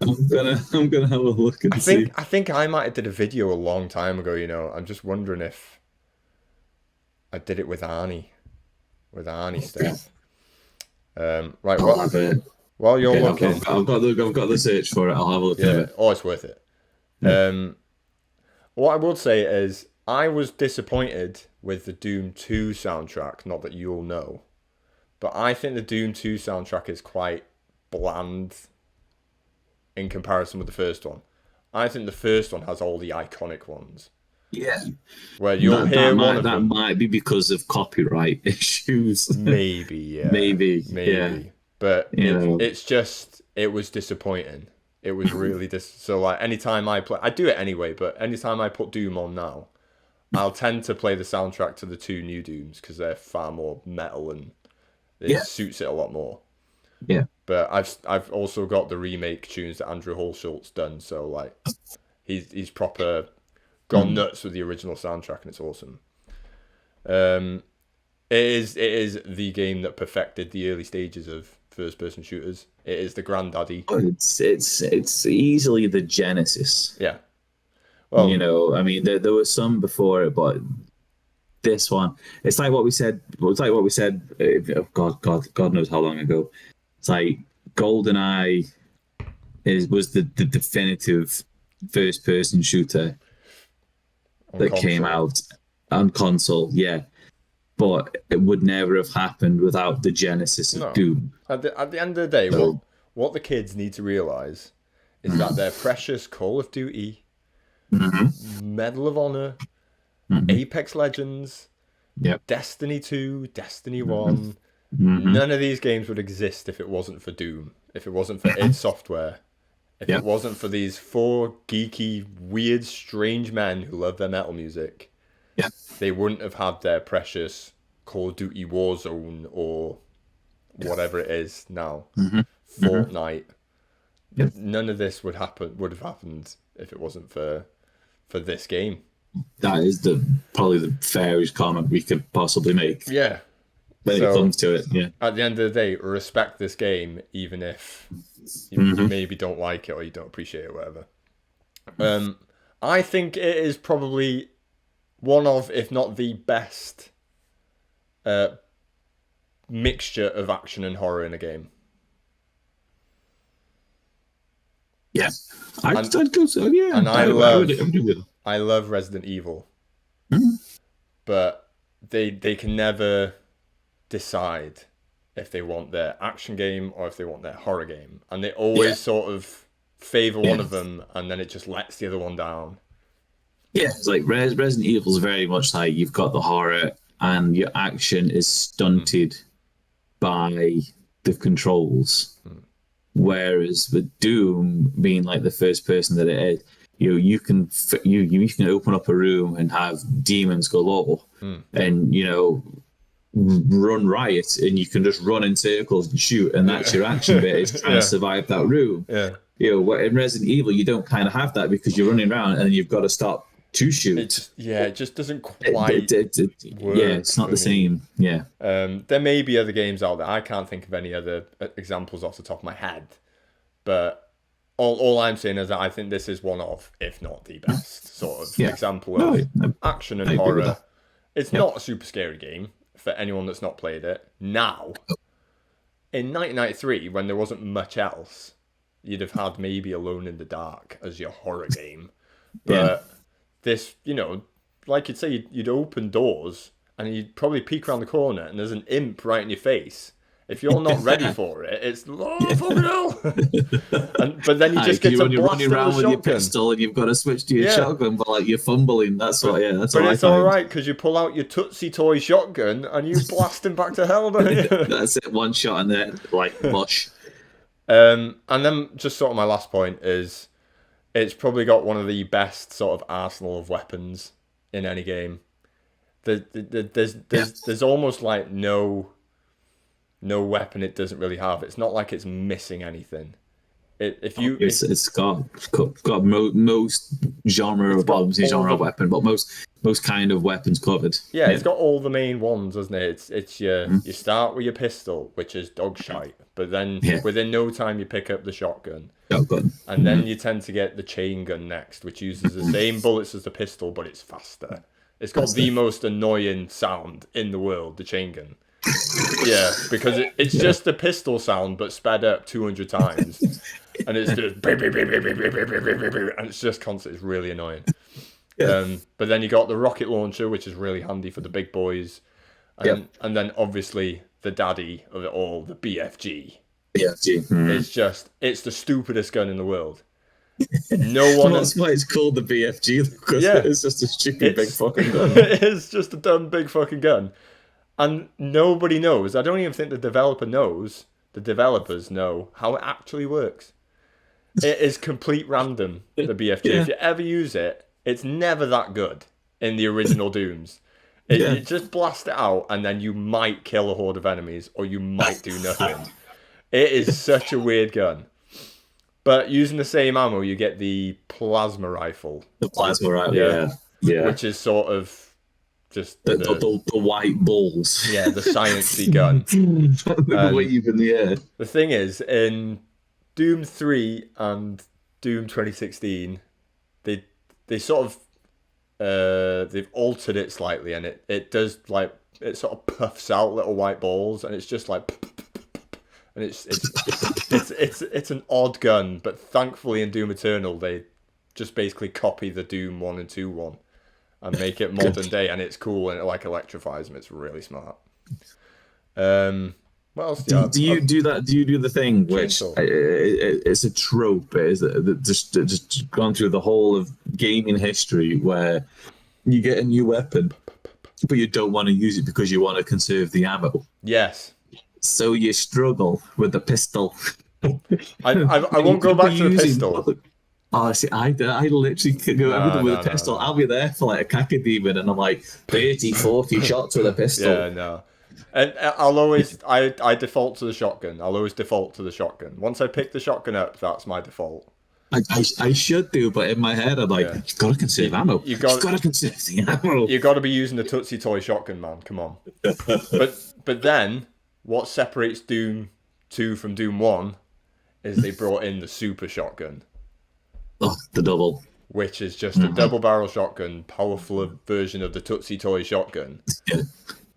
I'm gonna have a look and see. I think I might have did a video a long time ago. You know, I'm just wondering if I did it with Arnie stuff. Right. While you're looking, I've got the search for it. I'll have a look at it. Oh, it's worth it. What I would say is I was disappointed with the Doom 2 soundtrack. Not that you'll know, but I think the Doom 2 soundtrack is quite bland in comparison with the first one. I think the first one has all the iconic ones. Yeah. Where you'll hear one of them. That might be because of copyright issues. Maybe, yeah. Maybe. Yeah. But it was disappointing. It was really so like anytime I play, I do it anyway, but anytime I put Doom on now, I'll tend to play the soundtrack to the two new Dooms because they're far more metal and it suits it a lot more. Yeah. But I've also got the remake tunes that Andrew Holschult's done, so like he's proper gone nuts with the original soundtrack and it's awesome. It is the game that perfected the early stages of first-person shooters. It is the granddaddy. It's easily the genesis. Yeah. Well, you know, I mean, there was some before it, but this one, it's like what we said. God knows how long ago. It's like GoldenEye was the definitive first-person shooter that came out on console. Yeah. But it would never have happened without the genesis of Doom. At the end of the day, what the kids need to realise is that their precious Call of Duty, Medal of Honor, Apex Legends, Destiny 2, Destiny 1, none of these games would exist if it wasn't for Doom, if it wasn't for id Software, if it wasn't for these 4 geeky, weird, strange men who love their metal music. They wouldn't have had their precious Call of Duty Warzone or whatever it is now, Fortnite. None of this would have happened if it wasn't for this game. That is probably the fairest comment we could possibly make. Yeah. When it comes to it, yeah. At the end of the day, respect this game, even if you maybe don't like it or you don't appreciate it, or whatever. I think it is probably one of, if not the best, mixture of action and horror in a game. Yeah, I love Resident Evil, but they can never decide if they want their action game or if they want their horror game, and they always sort of favor one of them, and then it just lets the other one down. Yeah, it's like Resident Evil is very much like you've got the horror and your action is stunted by the controls. Whereas with Doom being like the first person that it is, you can open up a room and have demons galore, and run riot, and you can just run in circles and shoot, and that's your action bit is trying to survive that room. Yeah. In Resident Evil, you don't kind of have that because you're running around and you've got to stop to shoot. It just doesn't quite work. It's not the same. Yeah. There may be other games out there. I can't think of any other examples off the top of my head. But all I'm saying is that I think this is one of, if not the best, sort of example of action and horror. It's not a super scary game for anyone that's not played it. Now, in 1993, when there wasn't much else, you'd have had maybe Alone in the Dark as your horror game. But this, you know, like you'd say, you'd open doors and you'd probably peek around the corner and there's an imp right in your face. If you're not ready for it, it's fucking hell. But then you just get to blast running around with shotgun. your pistol and you've got to switch to your shotgun, but like you're fumbling. That's what. Yeah, that's. But it's all right because you pull out your Tootsie Toy shotgun and you blast him back to hell, don't you? That's it. One shot and then like mush. And then just sort of my last point is, it's probably got one of the best sort of arsenal of weapons in any game. There's almost like no weapon it doesn't really have. It's not like it's missing anything. It's got most genre of bombs, genre of weapon, but most kind of weapons covered. Yeah, it's got all the main ones, doesn't it? It's you start with your pistol, which is dog shite, but then within no time you pick up the shotgun. And then you tend to get the chain gun next, which uses the same bullets as the pistol, but it's faster. It's got the most annoying sound in the world, the chain gun. Yeah, because it's just the pistol sound but sped up 200 times, and it's just and it's just constant. It's really annoying. But then you got the rocket launcher, which is really handy for the big boys, and then obviously the daddy of it all, the BFG. It's the stupidest gun in the world. No one. That's why it's called the BFG. Because it's just a stupid big fucking gun. It is just a dumb big fucking gun. And nobody knows. I don't even think the developers know how it actually works. It is complete random, the BFG. If you ever use it, it's never that good in the original Dooms. It just blasts it out and then you might kill a horde of enemies or you might do nothing. It is such a weird gun. But using the same ammo, you get the plasma rifle. The plasma rifle, yeah. Which is sort of just the white balls. Yeah, the sciencey gun. The wave in the air. The thing is, in Doom 3 and Doom 2016, they sort of they've altered it slightly, and it does like it sort of puffs out little white balls, and it's just like, and it's an odd gun, but thankfully in Doom Eternal they just basically copy the Doom 1 and 2 one. And make it modern day, and it's cool, and it like electrifies them. It's really smart. What else do you have? Do you do that? Do you do the thing which it's a trope? Is just gone through the whole of gaming history where you get a new weapon, but you don't want to use it because you want to conserve the ammo. Yes. So you struggle with the pistol. I won't go back to the pistol. Oh, see, I literally could go everything with a pistol. I'll be there for like a cacodemon, and I'm like 30, 40 shots with a pistol. Yeah, no. And I'll always, I default to the shotgun. I'll always default to the shotgun. Once I pick the shotgun up, that's my default. I should do, but in my head, I'm like, you've got to conserve ammo. You've got to conserve the ammo. You've got to be using the Tootsie Toy shotgun, man. Come on. But then, what separates Doom 2 from Doom 1 is they brought in the super shotgun. Oh, the double. Which is just a double barrel shotgun, powerful version of the Tootsie Toy shotgun. Yeah.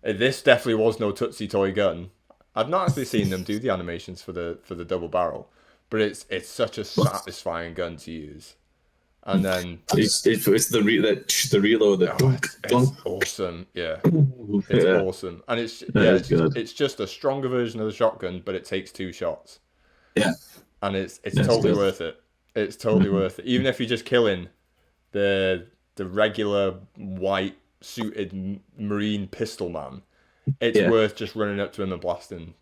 This definitely was no Tootsie Toy gun. I've not actually seen them do the animations for the double barrel, but it's such a satisfying gun to use. And then it's the reload. It's awesome. Yeah, it's awesome, and it's just a stronger version of the shotgun, but it takes 2 shots. Yeah, and it's totally worth it. It's totally worth it. Even if you're just killing the regular white suited marine pistol man, it's worth just running up to him and blasting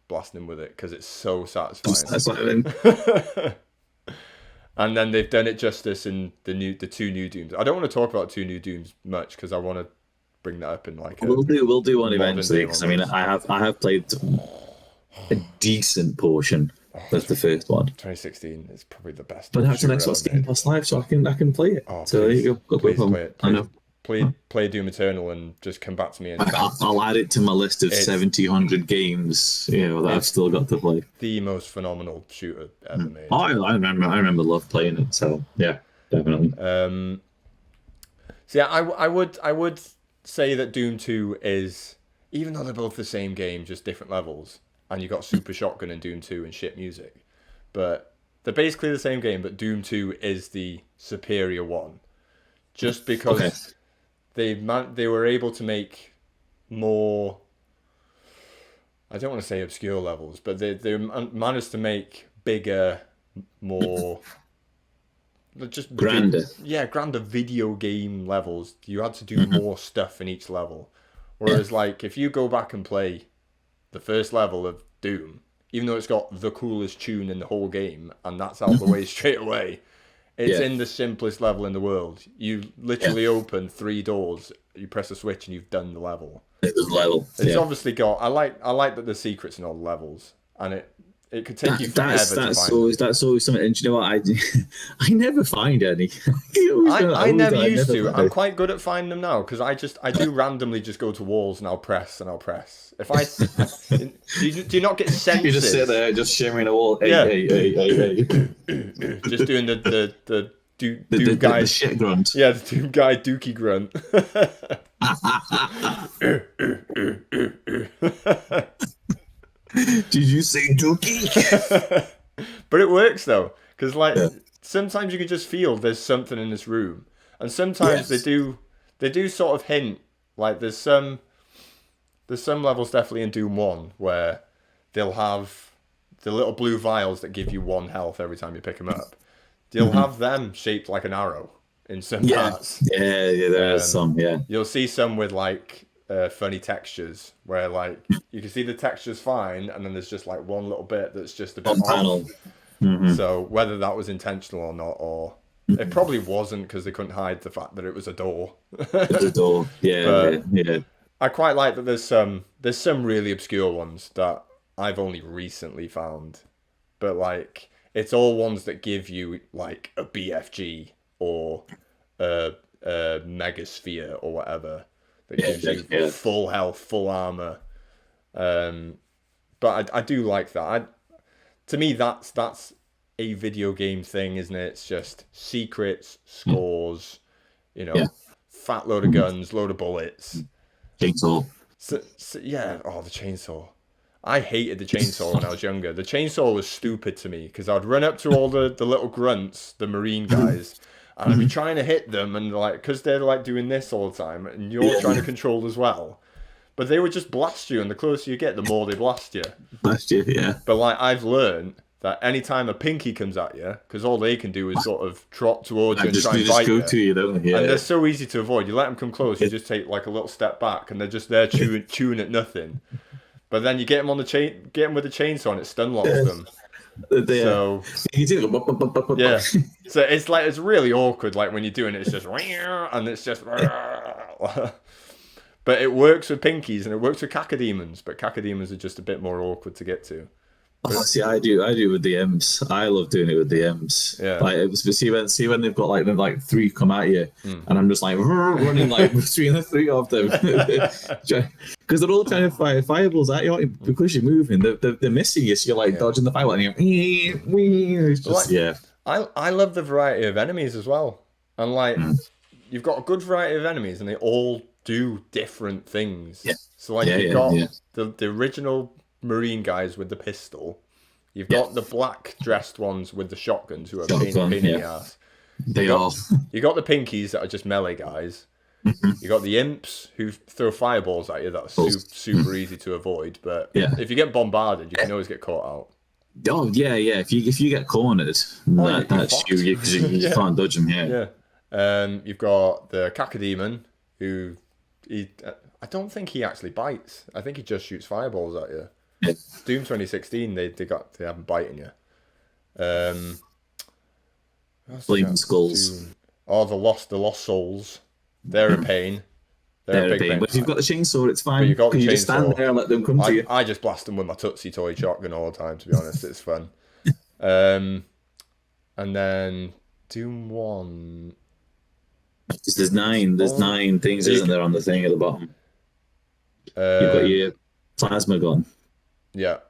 with it because it's so satisfying. And then they've done it justice in the 2 new Dooms. I don't want to talk about 2 new Dooms much because I want to bring that up in like we'll do one eventually. Because I mean, I have played a decent portion. That's the first one. 2016 is probably the best. But that's an Xbox Game Pass Live, so I can play it. Oh, so please, you go. Please play it. I know. Play Doom Eternal and just come back to me. And I'll add it to my list of 100 games. That I've still got to play. The most phenomenal shooter ever made. Oh, I remember love playing it. So yeah, definitely. So yeah, I would say that Doom 2 is, even though they're both the same game, just different levels. And you got Super Shotgun in Doom 2 and shit music. But They're basically the same game, but Doom 2 is the superior one. Just because they were able to make more, I don't want to say obscure levels, but they managed to make bigger, more just grander. Grander video game levels. You had to do more stuff in each level. Whereas like if you go back and play the first level of Doom, even though it's got the coolest tune in the whole game, and that's out the way straight away, it's in the simplest level in the world. You literally open 3 doors, you press a switch, and you've done the level. It's obviously got. I like that there's secrets in all the levels, and it could take you forever to find. That's always something. And you know what? I never find any. I never used to. I'm quite good at finding them now because I do randomly just go to walls and I'll press. If I do you not get senses? You just sit there, just shimmering a wall. Hey. Just doing the Doomguy the shit grunt. Yeah, the Doomguy dookie grunt. Did you say dookie? But it works though, because sometimes you can just feel there's something in this room, and sometimes they do sort of hint. Like there's some levels definitely in Doom 1 where they'll have the little blue vials that give you 1 health every time you pick them up. They'll have them shaped like an arrow in some parts. Yeah, there are some. Yeah, you'll see some with like funny textures where like you can see the texture's fine, and then there's just like one little bit that's just a bit off. Panel. So whether that was intentional or not, or it probably wasn't because they couldn't hide the fact that it was a door. It's a door. Yeah. I quite like that there's some really obscure ones that I've only recently found, but like it's all ones that give you like a BFG or a Megasphere or whatever that gives you full health, full armor. But I do like that. To me, that's a video game thing, isn't it? It's just secrets, scores, fat load of guns, load of bullets. Chainsaw. So, the chainsaw. I hated the chainsaw when I was younger. The chainsaw was stupid to me because I'd run up to all the little grunts, the marine guys, and I'd be trying to hit them, and like because they're like doing this all the time, and you're trying to control as well. But they would just blast you, and the closer you get, the more they blast you. Blast you, yeah. But like I've learned that anytime a pinky comes at you, because all they can do is sort of trot towards you and try and bite you. To you, don't they? Yeah. And they're so easy to avoid. You let them come close, you just take like a little step back, and they're just there chewing at nothing. But then you get them with the chainsaw, and it stun locks them. So you do. So it's really awkward. Like when you're doing it, it's just and it's just. But it works with pinkies and it works with cacodemons. But cacodemons are just a bit more awkward to get to. See, I do with the M's. I love doing it with the M's. Yeah. Like see when they've got like 3 come at you, and I'm just like running like between the 3 of them because they're all trying to fire fireballs at you because you're moving. They're missing you, so you're like dodging the fireball, and you're it's just I love the variety of enemies as well, and like you've got a good variety of enemies, and they all do different things. Yeah. So like you've got the original marine guys with the pistol. You've got the black dressed ones with the shotguns who are pain in the ass. You got the pinkies that are just melee guys. You got the imps who throw fireballs at you that are super easy to avoid. But if you get bombarded, you can always get caught out. Oh yeah. If you get cornered, that's you because you can't dodge them. You've got the cacodemon who I don't think he actually bites. I think he just shoots fireballs at you. Doom 2016, they have them biting you. Flaming skulls. Oh, the lost souls. They're a pain. They're a big pain. But if you've got the chainsaw, it's fine. But you've got the you chainsaw. Just stand there and let them come to you. I just blast them with my Tootsie Toy shotgun all the time. To be honest, it's fun. And then Doom 1. There's 9 things, isn't there, on the thing at the bottom? You've got your plasma gun. Yeah.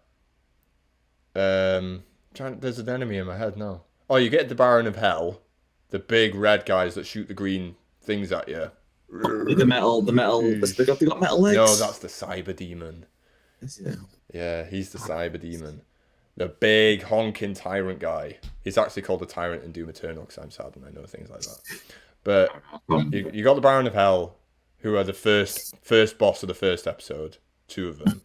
There's an enemy in my head now. Oh, you get the Baron of Hell, the big red guys that shoot the green things at you. The metal. They got metal legs. No, that's the Cyber Demon. Yeah, he's the Cyber Demon. The big honking tyrant guy. He's actually called the Tyrant in Doom Eternal because I'm sad and I know things like that. But you got the Baron of Hell, who are the first boss of the first episode. 2 of them.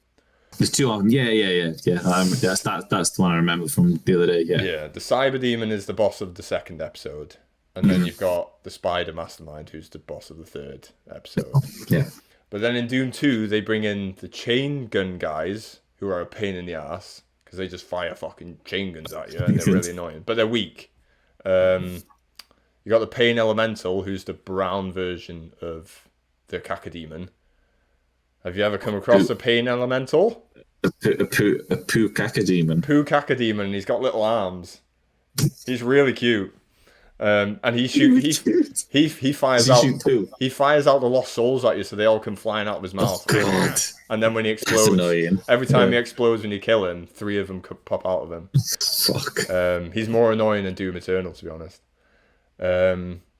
There's 2 of them. Yeah. That's the one I remember from the other day. Yeah. Yeah. The Cyber Demon is the boss of the 2nd episode, and then you've got the Spider Mastermind, who's the boss of the 3rd episode. Yeah. But then in Doom 2, they bring in the chain gun guys, who are a pain in the ass because they just fire fucking chain guns at you, and they're really annoying. But they're weak. You got the Pain Elemental, who's the brown version of the Cacodemon. Have you ever come across the Pain Elemental? A poo Cacodemon. Poo Cacodemon, and he's got little arms. He's really cute. And he fires out the lost souls at you, so they all come flying out of his mouth. Oh, God. And then when he explodes, every time he explodes when you kill him, 3 of them could pop out of him. Fuck. He's more annoying than Doom Eternal, to be honest.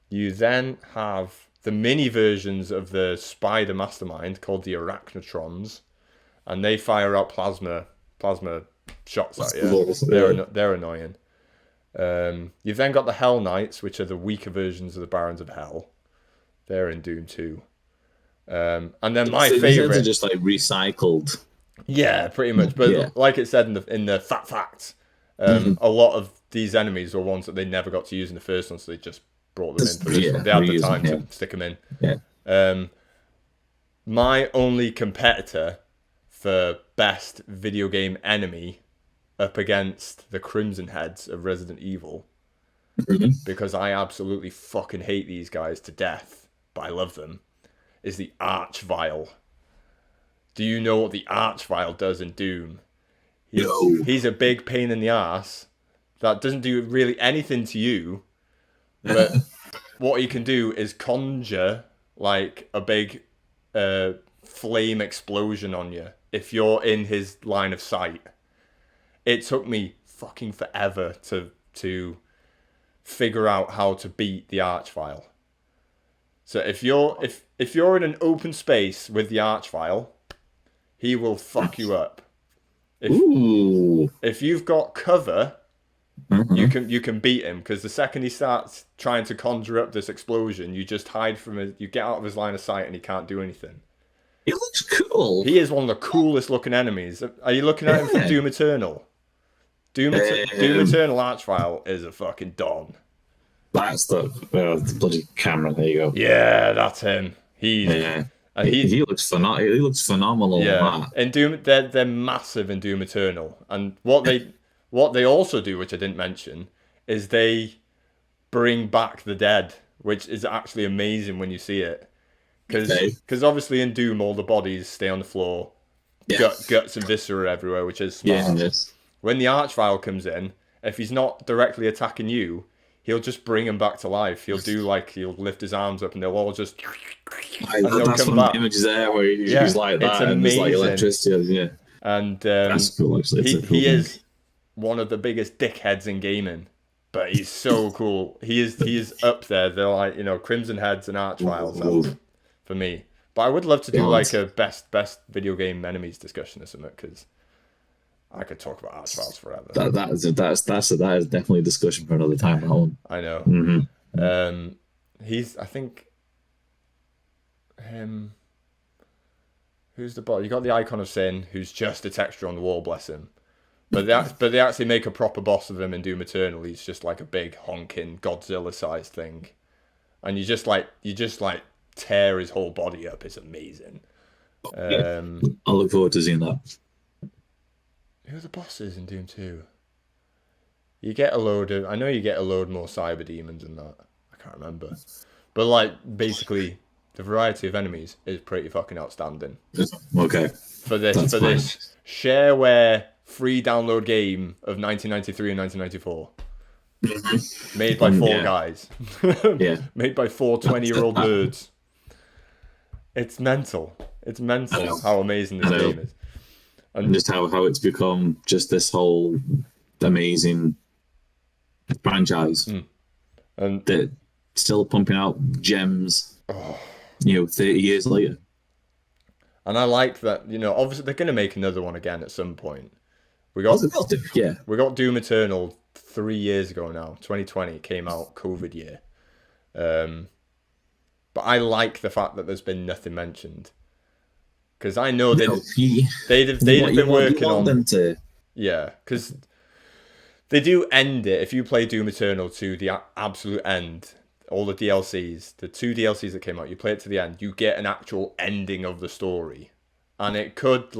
You then have the mini versions of the Spider Mastermind called the Arachnotrons, and they fire out plasma shots at you. They're annoying. You've then got the Hell Knights, which are the weaker versions of the Barons of Hell. They're in Doom 2. And then my favorite, are just like recycled. Yeah, pretty much. But like it said in the Fat Facts, a lot of these enemies were ones that they never got to use in the first one, so they just brought them in for this one. They had the time to stick them in. Yeah. My only competitor for best video game enemy up against the Crimson Heads of Resident Evil, because I absolutely fucking hate these guys to death, but I love them, is the Archvile. Do you know what the Archvile does in Doom? He's a big pain in the ass that doesn't do really anything to you, but what he can do is conjure like a big flame explosion on you if you're in his line of sight. It took me fucking forever to figure out how to beat the Archvile. So if you're in an open space with the Archvile, he will fuck you up. If you've got cover, you can beat him, because the second he starts trying to conjure up this explosion, you just hide from it. You get out of his line of sight, and he can't do anything. He looks cool. He is one of the coolest looking enemies. Are you looking at him from Doom Eternal? Doom Eternal Archvile is a fucking don. That's the bloody camera. There you go. Yeah, that's him. He looks phenomenal. He looks phenomenal. Yeah, in Doom, they're massive in Doom Eternal, and what they also do, which I didn't mention, is they bring back the dead, which is actually amazing when you see it, because obviously in Doom all the bodies stay on the floor, guts and viscera everywhere, which is smart. Yes. When the Archvile comes in, if he's not directly attacking you, he'll just bring him back to life. He'll lift his arms up, and they'll all just. That's one of the images there where he's like that, and there's like electricity. Yeah, and that's cool. Actually, he is one of the biggest dickheads in gaming, but he's so cool. He is up there. They're like, Crimson Heads and Archviles for me. But I would love to do like a best video game enemies discussion or something, because I could talk about Archviles forever. That is definitely a discussion for another time. That one. I know. Mm-hmm. I think him. Who's the boss? You got the Icon of Sin, who's just a texture on the wall. Bless him. But they actually make a proper boss of him in Doom Eternal. He's just like a big honking Godzilla-sized thing, and you just tear his whole body up. It's amazing. I look forward to seeing that. Who are the bosses in Doom 2? I know you get a load more cyber demons than that. I can't remember. But basically the variety of enemies is pretty fucking outstanding. Okay. For this shareware free download game of 1993 and 1994. Made by 4 guys. Made by 4 20-year-old nerds. It's mental. It's mental how amazing this game is. And just how it's become just this whole amazing franchise. And they're still pumping out gems, 30 years later. And I like that, obviously they're going to make another one again at some point, We got yeah. We got Doom Eternal 3 years ago now. 2020 came out, COVID year. But I like the fact that there's been nothing mentioned, because I know they'd have been working on them to. Yeah, because they do end it. If you play Doom Eternal to the absolute end, all the DLCs, the 2 DLCs that came out, you play it to the end, you get an actual ending of the story, and it could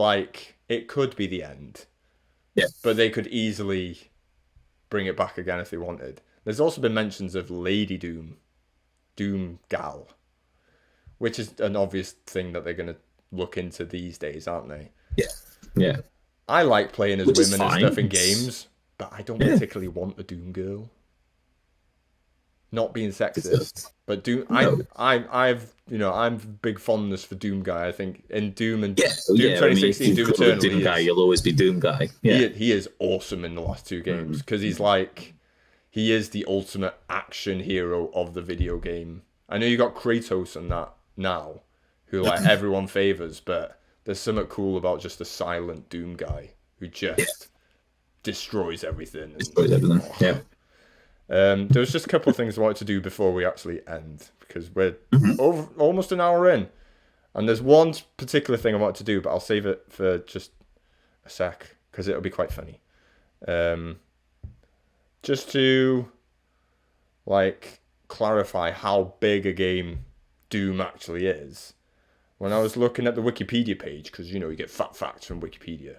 be the end. Yeah. But they could easily bring it back again if they wanted. There's also been mentions of Lady Doom, Doomgal, which is an obvious thing that they're going to look into these days, aren't they? Yeah. Yeah. I like playing as women and stuff in games, but I don't particularly want a Doom girl. Not being sexist, but Doom. No. I'm big fondness for Doomguy. I think in Doom and Doom 2016, Doom Eternal, Doomguy, you'll always be Doomguy. Yeah, he is awesome in the last 2 games, because he is the ultimate action hero of the video game. I know you got Kratos and that now, who everyone favors, but there's something cool about just a silent Doom guy who just destroys everything. Yeah. There was just a couple of things I wanted to do before we actually end, because we're almost an hour in, and there's one particular thing I wanted to do, but I'll save it for just a sec, because it'll be quite funny. Just to clarify how big a game Doom actually is. When I was looking at the Wikipedia page, because you get fat facts from Wikipedia.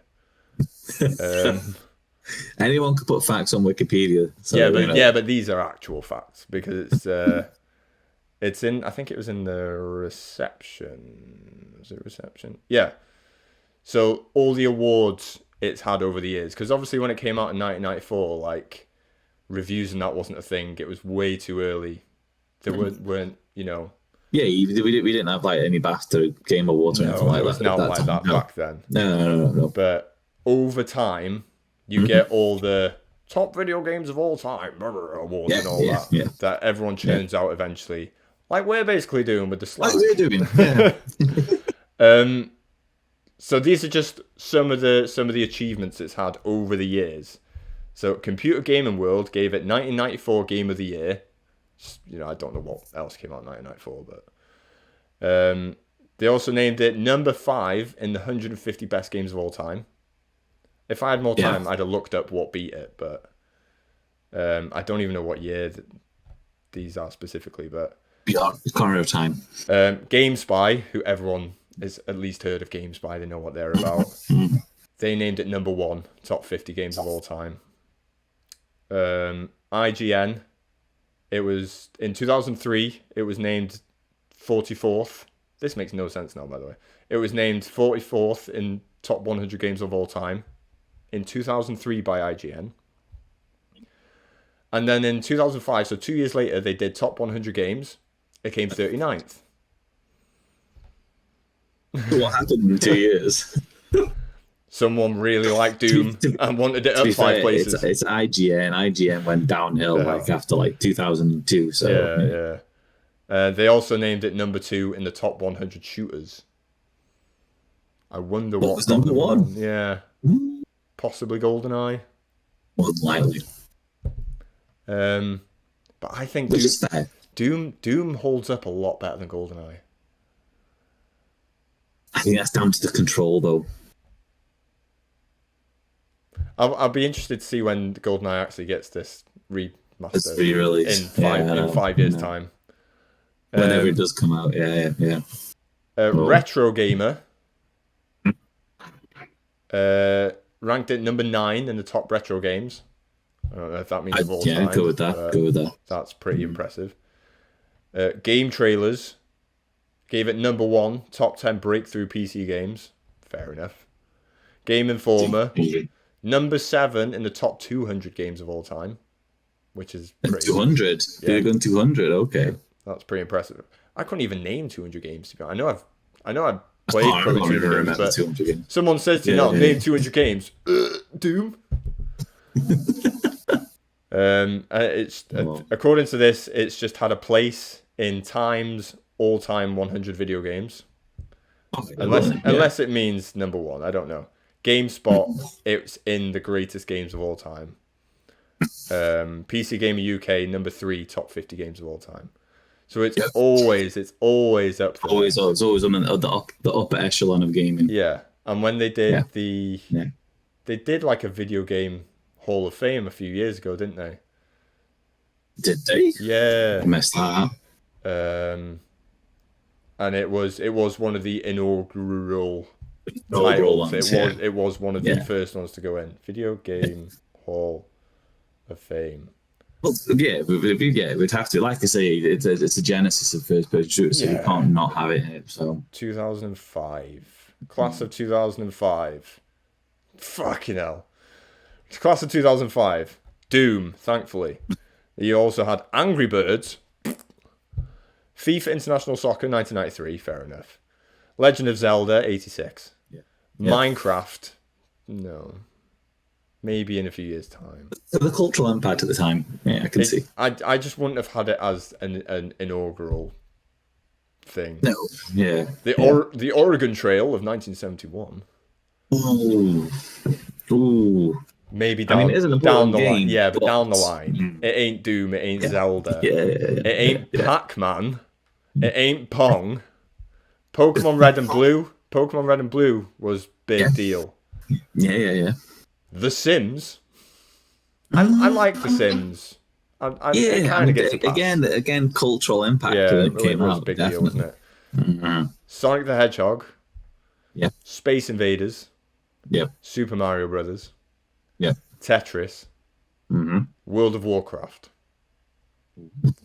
Anyone could put facts on Wikipedia. So, but these are actual facts, because it's in. I think it was in the reception. Was it reception? Yeah. So all the awards it's had over the years, because obviously when it came out in 1994, reviews and that wasn't a thing. It was way too early. There weren't. Yeah, we didn't have any BAFTA Game Awards or anything like that. It was not like that back then. No. But over time, you get all the top video games of all time awards and all that everyone churns out eventually, like we're basically doing with the SLAG. Like we're doing. So these are just some of the achievements it's had over the years. So Computer Gaming World gave it 1994 Game of the Year. I don't know what else came out in 1994, but they also named it number 5 in the 150 best games of all time. If I had more time, I'd have looked up what beat it, but I don't even know what year these are specifically. But it's corner of time. GameSpy, who everyone has at least heard of GameSpy, they know what they're about. They named it number 1, top 50 games of all time. IGN. It was in 2003. It was named 44th. This makes no sense now, by the way. It was named 44th in top 100 games of all time in 2003 by IGN. And then in 2005, so 2 years later, they did top 100 games. It came 39th. What happened in 2 years? Someone really liked Doom and wanted it up 5 places. It's IGN. IGN went downhill after 2002. So yeah. They also named it number 2 in the top 100 shooters. I wonder what was number 1. Yeah, possibly GoldenEye. More than likely. But I think Doom holds up a lot better than GoldenEye. I think that's down to the control, though. I'll be interested to see when GoldenEye actually gets this remastered in 5 years' time. Whenever it does come out, yeah. Retro Gamer ranked it number 9 in the top retro games. I don't know if that means of all time. Yeah, go with that. That's pretty impressive. Game Trailers gave it number 1, top 10 breakthrough PC games. Fair enough. Game Informer, number 7 in the top 200 games of all time, which is pretty... 200? Yeah. They're going 200, okay. Yeah, that's pretty impressive. I couldn't even name 200 games, to be honest. I know I've played probably 200 games. Someone says to you, name 200 games. Doom? According to this, it's just had a place in Time's all-time 100 video games. Unless it means number 1, I don't know. GameSpot, it's in the greatest games of all time. PC Gamer UK, number 3, top 50 games of all time. So it's always up there. Always on the upper echelon of gaming. Yeah, and when they did they did like a video game Hall of Fame a few years ago, didn't they? Did they? Yeah. I messed that up. And it was one of the inaugural titles. Ones, it was one of the first ones to go in. Video Game Hall of Fame. Well, we'd have to. Like I say, it's a genesis of first-person shooters, so you can't not have it in it. So 2005, class of 2005. Fucking hell, class of 2005. Doom, thankfully. You also had Angry Birds, FIFA International Soccer 1993. Fair enough. Legend of Zelda 86. Minecraft, no. Maybe in a few years' time. The cultural impact at the time, I can see. I just wouldn't have had it as an inaugural thing. No, The Oregon Trail of 1971. Ooh. Maybe down the line. Yeah, but down the line. Mm. It ain't Doom, it ain't Zelda. It ain't Pac-Man. It ain't Pong. Pokemon Red and Blue. Pokemon Red and Blue was big deal. Yeah. The Sims. I like The Sims. It kind of gets a pass. Again, cultural impact. Yeah, it came was out, a big definitely. deal, wasn't it? Mm-hmm. Sonic the Hedgehog. Yep. Space Invaders. Yep. Super Mario Brothers. Yep. Tetris. Mm-hmm. World of Warcraft.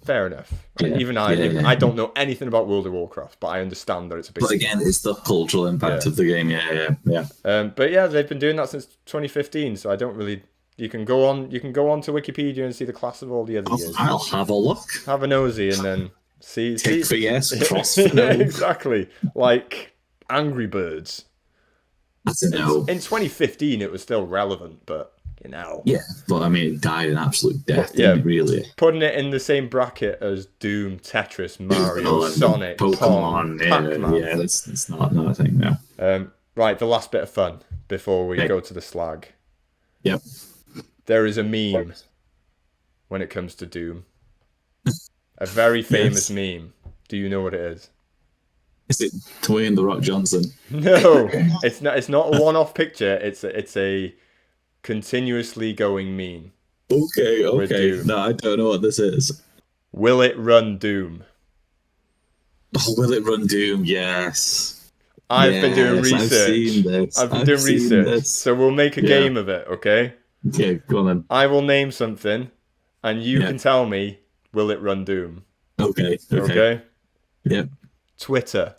Fair enough. Yeah. Even I don't know anything about World of Warcraft, but I understand that it's a big. But again, it's the cultural impact of the game. Yeah. But yeah, they've been doing that since 2015. So I don't really. You can go on to Wikipedia and see the class of all the other years. I'll have a look. Have a nosy and then see. Tick for yes, cross for no. Exactly. Like Angry Birds. That's a no. In 2015, it was still relevant, but Yeah, but I mean, it died an absolute death. Didn't it, really. Putting it in the same bracket as Doom, Tetris, Mario, Sonic, Pokemon, Pac-Man. Yeah, that's not a thing now. Right, the last bit of fun before we go to the slag. Yep. There is a meme when it comes to Doom. A very famous meme. Do you know what it is? Is it Dwayne The Rock Johnson? No, it's not. It's not a one-off picture. It's a continuously going meme. Okay. No, I don't know what this is. Will it run Doom? Oh, will it run Doom? Yes. I've been doing research. I've been doing research. So we'll make a game of it, okay? Okay, go on then. I will name something, and you can tell me, will it run Doom? Okay. Yep. Twitter.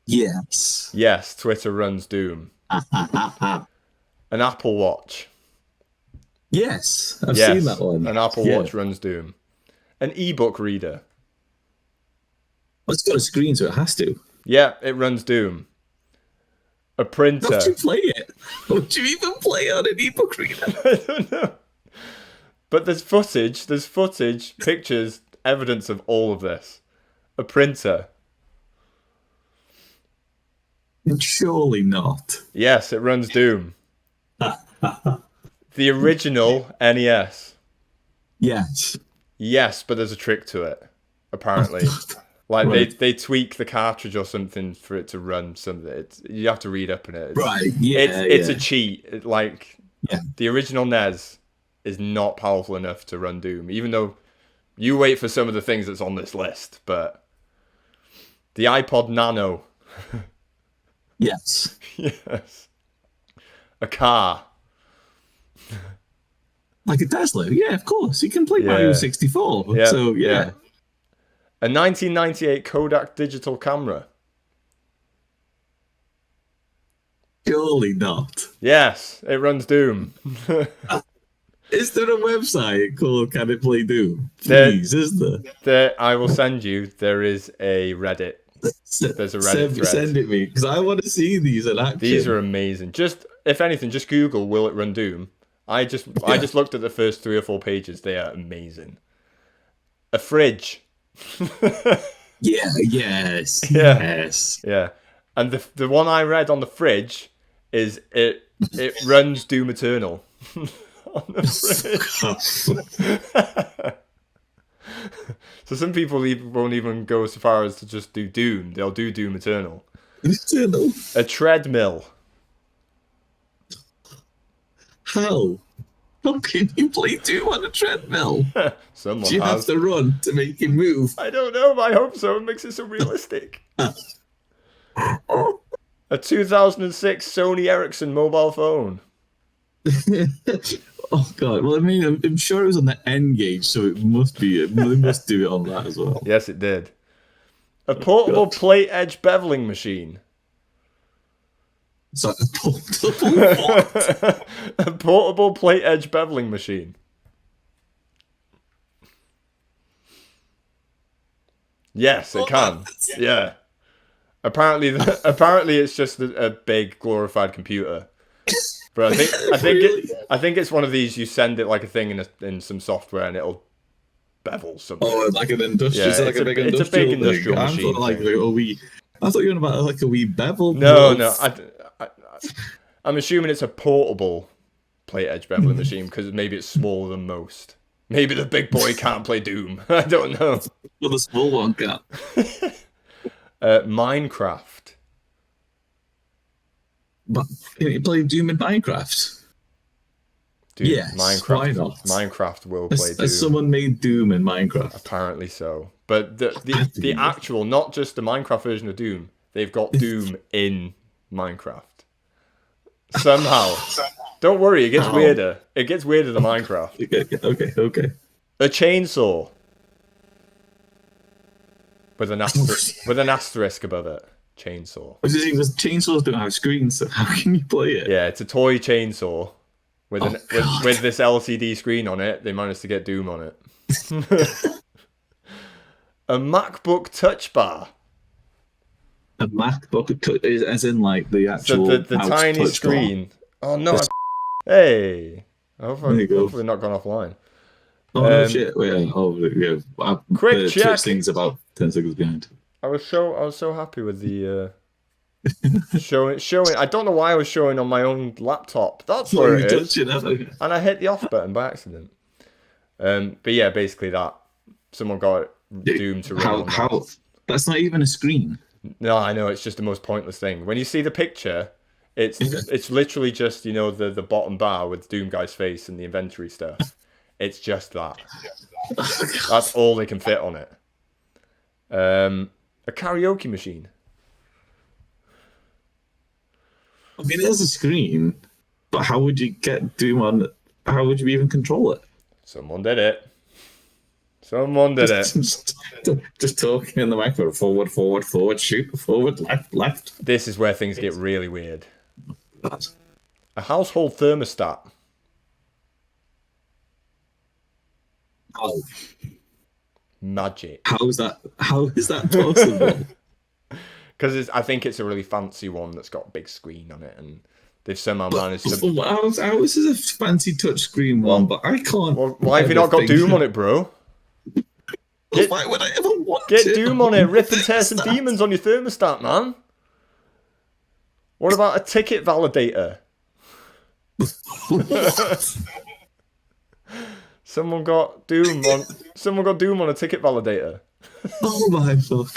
Yes. Yes, Twitter runs Doom. An Apple Watch. Yes, I've seen that one. An Apple Watch runs Doom. An ebook reader. Well, it's got a screen, so it has to. Yeah, it runs Doom. A printer. How would you play it? Would you even play on an ebook reader? I don't know. But there's footage, pictures, evidence of all of this. A printer. Surely not. Yes, it runs Doom. The original NES. Yes. Yes, but there's a trick to it, apparently. Like they tweak the cartridge or something for it to run something. You have to read up on it. It's a cheat. The original NES is not powerful enough to run Doom, even though you wait for some of the things that's on this list. But the iPod Nano. Yes. Yes. A car. Like a Tesla. Yeah, of course. You can play Mario 64. Yeah. So, yeah. A 1998 Kodak digital camera. Surely not. Yes, it runs Doom. Is there a website called Can It Play Doom? Please, is there? I will send you. There is a Reddit. There's a Reddit thread. Send it me, because I want to see these in action. These are amazing. If anything, just Google "Will it run Doom?" I just looked at the first 3 or 4 pages. They are amazing. A fridge. Yes. Yeah. And the one I read on the fridge is it runs Doom Eternal on the fridge. So some people won't even go so far as to just do Doom. They'll do Doom Eternal. Eternal. A treadmill. How? How can you play Doom on a treadmill? Someone Do you have to run to make him move? I don't know, but I hope so. It makes it so realistic. A 2006 Sony Ericsson mobile phone. Oh god! Well, I mean, I'm sure it was on the N gauge, so it must be. They must do it on that as well. Yes, it did. A portable plate edge beveling machine. So a portable what? A portable plate edge beveling machine. Yes, it can. Yeah. Apparently, it's just a big glorified computer. But I think it's one of these. You send it like a thing in some software, and it'll bevel something. Oh, like an industrial. Yeah, it's a big industrial machine. I thought you were about like a wee bevel. No. I'm assuming it's a portable plate edge beveling machine because maybe it's smaller than most. Maybe the big boy can't play Doom. I don't know. Well, the small one can. Minecraft. But can you play Doom in Minecraft? Dude, yes, Minecraft, why not? Minecraft will play Doom. Has someone made Doom in Minecraft? Apparently so. But the actual, not just the Minecraft version of Doom, they've got Doom in Minecraft. Somehow. Don't worry, it gets weirder. It gets weirder than Minecraft. Okay. A chainsaw. With an asterisk above it. Chainsaw. Because chainsaws don't have screens, so how can you play it? Yeah, it's a toy chainsaw with with this LCD screen on it. They managed to get Doom on it. A MacBook Touch Bar. A MacBook, as in like the actual the tiny screen. Bar. Oh no! Hey, hopefully not gone offline. Oh no shit! Wait, quick check. Things about 10 seconds behind. I was so happy with the showing. I don't know why I was showing on my own laptop. That's where it is. And I hit the off button by accident. But yeah, basically that. Someone got Doom to run. How? That's not even a screen. No, I know, it's just the most pointless thing. When you see the picture, it's literally just, the bottom bar with Doomguy's face and the inventory stuff. It's just that. That's all they can fit on it. A karaoke machine. I mean, it is a screen, but how would you get Doom on? How would you even control it? Someone did it. Just talking in the microphone. Forward, shoot, forward, left. This is where things get really weird. A household thermostat. Oh. Magic. How is that possible? Because I think it's a really fancy one that's got a big screen on it, and they've somehow managed to. How is this a fancy touchscreen one? But I can't. Well, why have you not got Doom on it, bro? Why would I ever want to? Get Doom on it. Rip and tear some demons on your thermostat, man. What about a ticket validator? Someone got Doom on a ticket validator. Oh my fuck.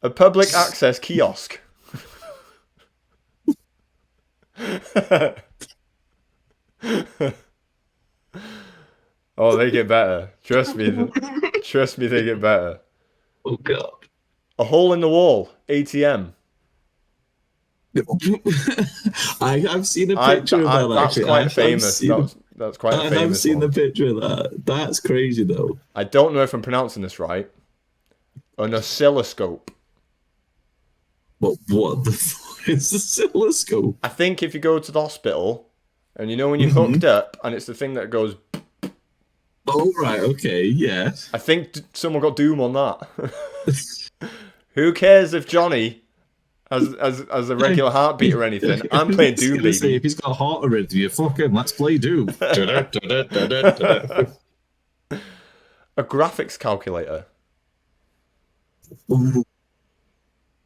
A public access kiosk. Oh, they get better. Trust me, they get better. Oh god. A hole in the wall ATM. I've seen a picture of that. That's actually. quite famous. That's quite a famous. I've seen one. the picture of that. That's crazy though. I don't know if I'm pronouncing this right. An oscilloscope. What the fuck is an oscilloscope? I think if you go to the hospital, and when you're hooked up, and it's the thing that goes. Oh right, okay, yeah. I think someone got Doom on that. Who cares if Johnny has a regular heartbeat or anything? I'm playing Doom, baby. Say, if he's got a heart arrhythmia, fuck him. Let's play Doom. A graphics calculator. Ooh.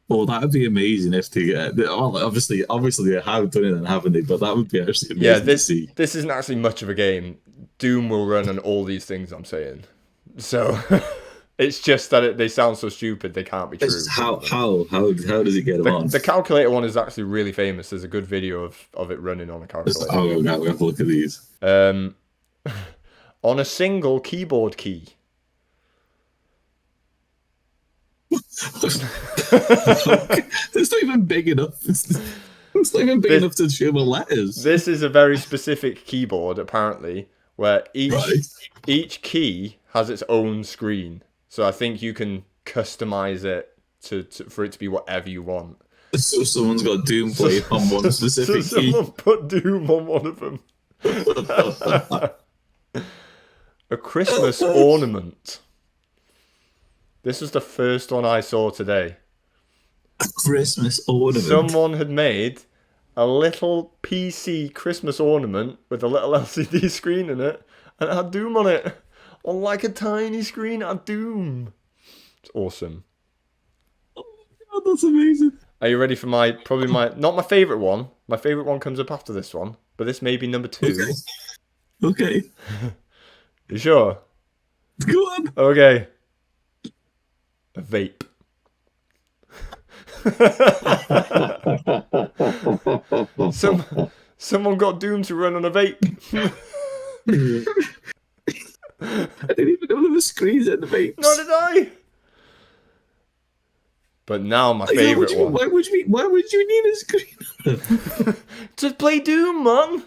Oh, that would be amazing if they obviously they have done it and haven't they? But that would be actually amazing to see. This isn't actually much of a game. Doom will run on all these things I'm saying. So it's just that they sound so stupid they can't be true. How does it get them on? The calculator one is actually really famous. There's a good video of it running on a calculator. Oh, now we have to look at these. On a single keyboard key. It's not even big enough. It's not even big enough to show the letters. This is a very specific keyboard, apparently, where each key has its own screen. So I think you can customize it for it to be whatever you want. So someone's got Doom played on one specific key. Someone put Doom on one of them. A Christmas ornament. This was the first one I saw today. A Christmas ornament. Someone had made a little PC Christmas ornament with a little LCD screen in it, and it had Doom on it. On like a tiny screen, it had Doom. It's awesome. Oh my God, that's amazing. Are you ready for not my favourite one. My favourite one comes up after this one, but this may be number 2. Okay. You sure? Go on. Okay. A vape. Someone got Doom to run on a vape. I didn't even know there were screens in the vapes. Nor did I. But now my favourite one. Why would you need a screen? To play Doom, man.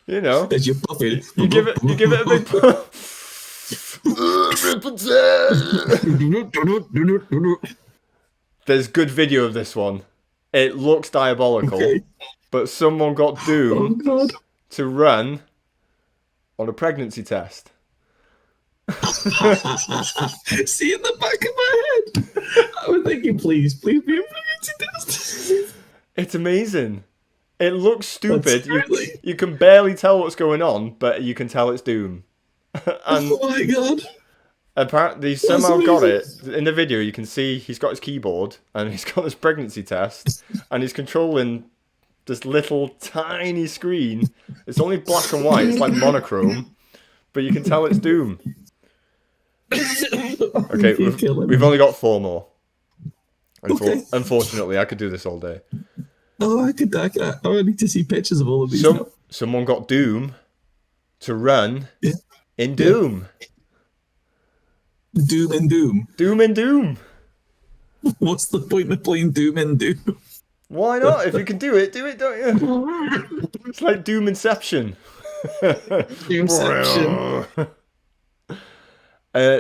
You know. As you're puffing. You give it a big puff. There's good video of this one. It looks diabolical, but someone got Doom to run on a pregnancy test. See, in the back of my head, I was thinking, please be a pregnancy test. It's amazing. It looks stupid. You can barely tell what's going on, but you can tell it's Doom. And oh my God. Apparently, they somehow got it. In the video, you can see he's got his keyboard and he's got this pregnancy test and he's controlling this little tiny screen. It's only black and white. It's like monochrome, but you can tell it's Doom. Okay, we've only got 4 more. Unfortunately, I could do this all day. Oh, I need to see pictures of all of these. Someone got Doom to run in Doom. Doom and Doom. Doom and Doom. What's the point of playing Doom and Doom? Why not? If you can do it, don't you? It's like Doom Inception. Doomception.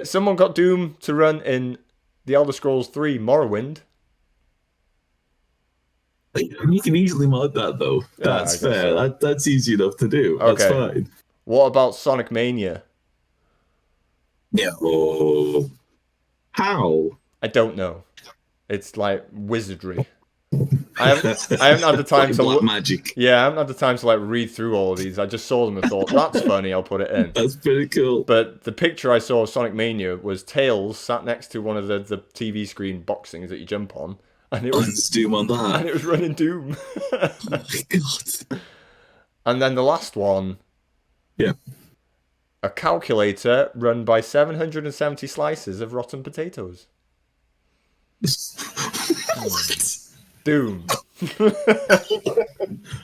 Someone got Doom to run in The Elder Scrolls 3 Morrowind. You can easily mod that, though. That's fair. So. That's easy enough to do. Okay. That's fine. What about Sonic Mania? Yeah. Oh. How? I don't know. It's like wizardry. I haven't had the time to black magic. Yeah, I haven't had the time to read through all of these. I just saw them and thought that's funny. I'll put it in. That's pretty cool. But the picture I saw of Sonic Mania was Tails sat next to one of the TV screen box things that you jump on, and it was Doom on that, and it was running Doom. Oh my God! And then the last one. Yeah. A calculator run by 770 slices of rotten potatoes. What? Doom.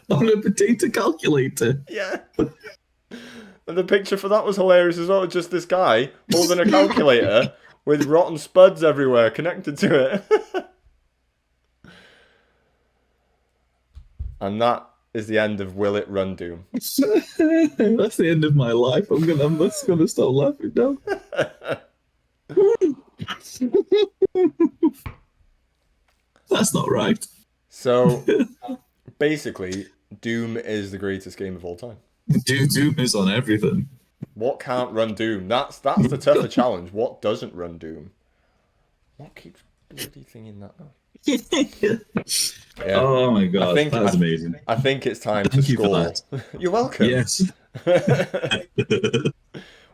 On a potato calculator. Yeah. And the picture for that was hilarious as well. Just this guy holding a calculator with rotten spuds everywhere connected to it. And that is the end of Will It Run Doom. That's the end of my life. I'm just gonna stop laughing now. That's not right. So, basically, Doom is the greatest game of all time. Doom is on everything. What can't run Doom? That's the tougher challenge. What doesn't run Doom? What keeps bloody thinking that now? Yeah. Oh my God, that's amazing. I think it's time to score. You're welcome. Yes.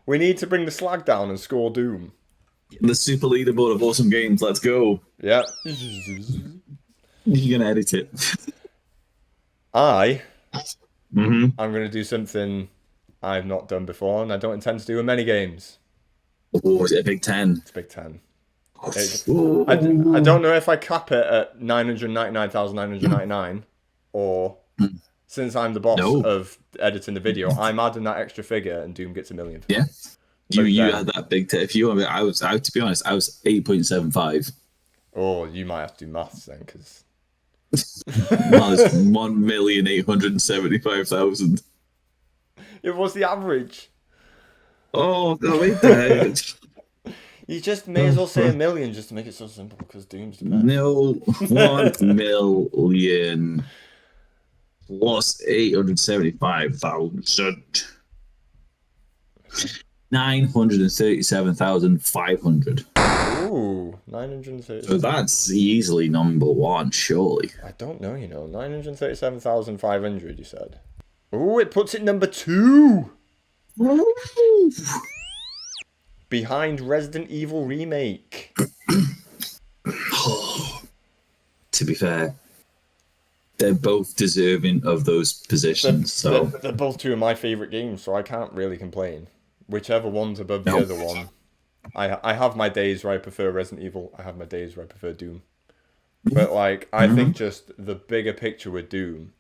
We need to bring the SLAG down and score Doom. The super leaderboard of awesome games. Let's go. Yeah. You're gonna edit it. I'm Mm-hmm. gonna do something I've not done before, and I don't intend to do in many games. Oh, is it a Big 10? It's Big 10. I don't know if I cap it at 999,999 or since I'm the boss of editing the video, I'm adding that extra figure and Doom gets 1 million. Yeah. You had that Big 10. If you want, I to be honest, I was 8.75. Oh, you might have to do maths then, because Well, it's 1,875,000. it was the average. Oh, no, wait there. You just may as well say 1 million just to make it so simple, because Doom's the best. No, 1,000,000 plus 875,000. 937,500. Ooh, 930. So that's easily number one, surely. I don't know, 937,500, you said. Ooh, it puts it number 2. Behind Resident Evil Remake. To be fair, they're both deserving of those positions. They're both 2 of my favourite games, so I can't really complain. Whichever one's above the other one. I have my days where I prefer Resident Evil. I have my days where I prefer Doom. But, like, I think just the bigger picture with Doom,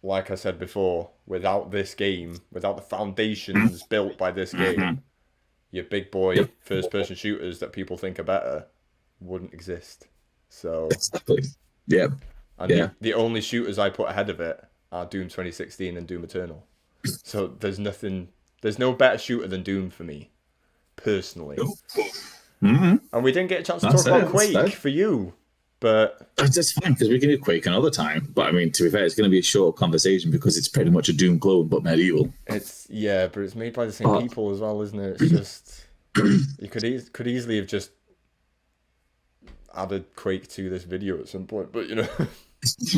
like I said before, without this game, without the foundations built by this game, your big boy first-person shooters that people think are better wouldn't exist. So, exactly. Yeah. And the only shooters I put ahead of it are Doom 2016 and Doom Eternal. So there's no better shooter than Doom for me, personally. And we didn't get a chance to talk about Quake for you, but that's fine because we can do Quake another time. But I mean, to be fair, it's going to be a short conversation because it's pretty much a Doom clone but medieval. but it's made by the same people as well, isn't it? It's just you could easily have just added Quake to this video at some point, but you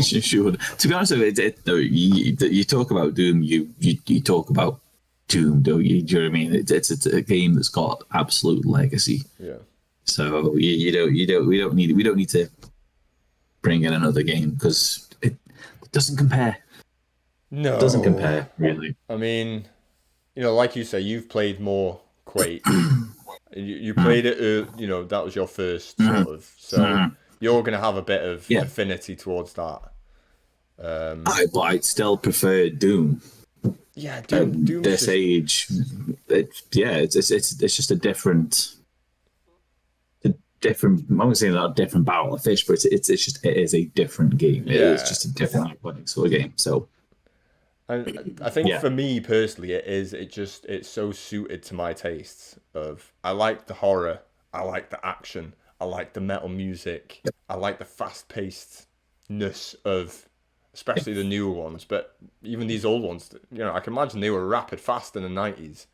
should. To be honest with you talk about Doom, you talk about Doom, don't you? Do you know what I mean? It's a game that's got absolute legacy. Yeah. So we don't need to bring in another game because it doesn't compare. No, it doesn't compare really. I mean, like you say, you've played more Quake. You played it. That was your first sort of. So you're going to have a bit of affinity towards that. But I'd still prefer Doom. Yeah, Doom. This age, it's just a different. I'm not saying not a different barrel of fish, but it is a different game. It is just a different iconic sort of game. So. And I think for me personally, it's so suited to my tastes. I like the horror, I like the action, I like the metal music, I like the fast-pacedness of, especially the newer ones, but even these old ones. I can imagine they were rapid fast in the 90s.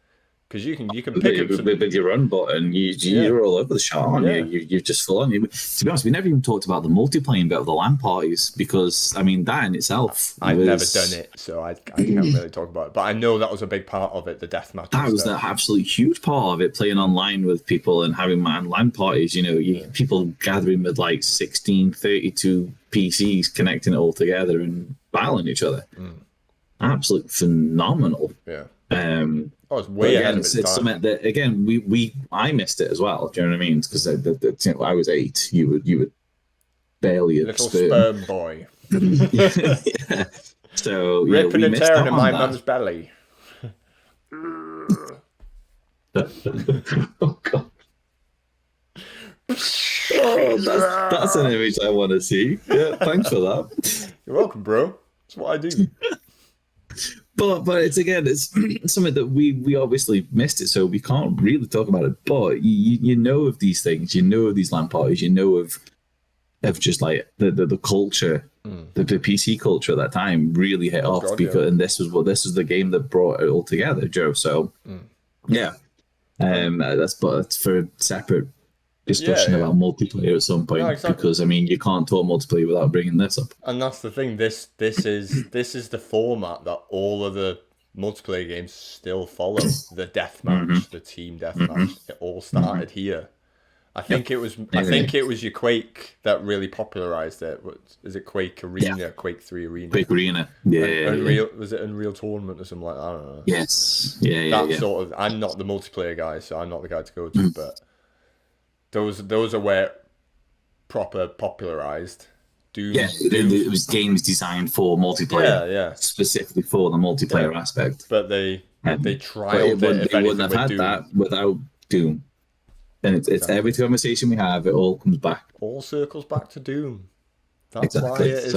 Because you can pick up with your run button, you're all over the shop, aren't you? You're just full on. To be honest, we never even talked about the multiplaying bit of the LAN parties because that in itself. I've never done it, so I can't really talk about it. But I know that was a big part of it, the deathmatch. That was the absolute huge part of it, playing online with people and having LAN parties. People gathering with like 16, 32 PCs, connecting it all together and battling each other. Absolutely phenomenal. Yeah. It's way ahead of its time. It's something that again I missed it as well. Do you know what I mean? Because I was 8, you were barely a little sperm boy. Yeah. So ripping and tearing in my mum's belly. Oh god. That's an image I want to see. Yeah, thanks for that. You're welcome, bro. That's what I do. But it's something that we obviously missed it, so we can't really talk about it. But you know of these things, you know of these LAN parties, you know of just like the culture, the PC culture at that time really hit off and this was the game that brought it all together, Joe. So that's for a separate discussion about multiplayer at some point because you can't talk multiplayer without bringing this up. And that's the thing. This is the format that all of the multiplayer games still follow the deathmatch, the team deathmatch. It all started here. I think it was your Quake that really popularized it. Is it Quake Arena? Quake 3 Arena. Quake Arena. Yeah. Unreal was it Unreal Tournament or something like that? I don't know. Yes. Yeah. Sort of. I'm not the multiplayer guy, so I'm not the guy to go to. But those are where proper popularized. Doom. Yeah, it was games designed for multiplayer. Yeah. Specifically for the multiplayer aspect. But they trialed it. They wouldn't have had Doom. That without Doom. And it's every conversation we have, it all comes back. All circles back to Doom. That's why exactly. it is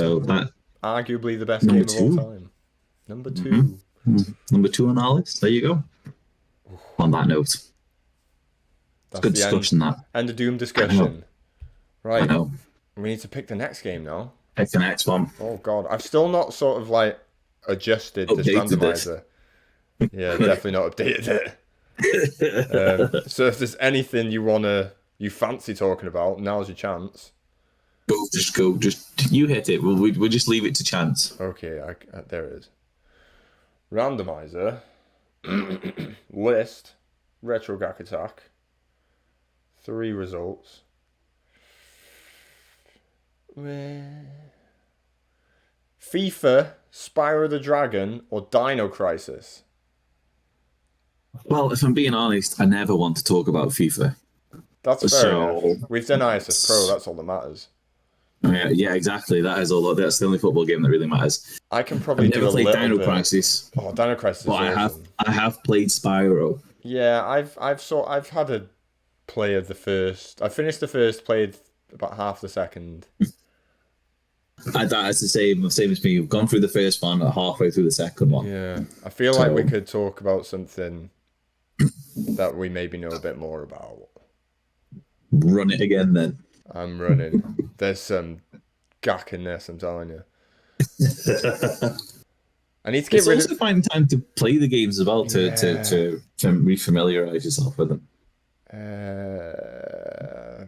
arguably the best game of all time. Number 2. Number 2 on our list. There you go. On that note. That's good discussion, End of Doom discussion. Right. I know. We need to pick the next game now. Pick the next one. Oh, God. I've still not sort of like adjusted this randomizer. Yeah, definitely not updated it. So if there's anything you fancy talking about, now's your chance. Go. Just you hit it. We'll just leave it to chance. Okay, there it is. Randomizer. List. Retro Gak Attack. 3 results. FIFA, Spyro the Dragon, or Dino Crisis? Well, if I'm being honest, I never want to talk about FIFA. That's fair enough. We've done ISS Pro, that's all that matters. Yeah, exactly. That's the only football game that really matters. I can probably do a little bit. Dino Crisis. Oh, Dino Crisis is awesome. I have played Spyro. Yeah, I've had a play of the first. I finished the first, played about half the second. That's the same as me. We've gone through the first one, halfway through the second one. Yeah, I feel like we could talk about something that we maybe know a bit more about. Run it again, then. I'm running. There's some gack in this, I'm telling you. I need to get rid of... It's also finding time to play the games as well, to refamiliarize yourself with them.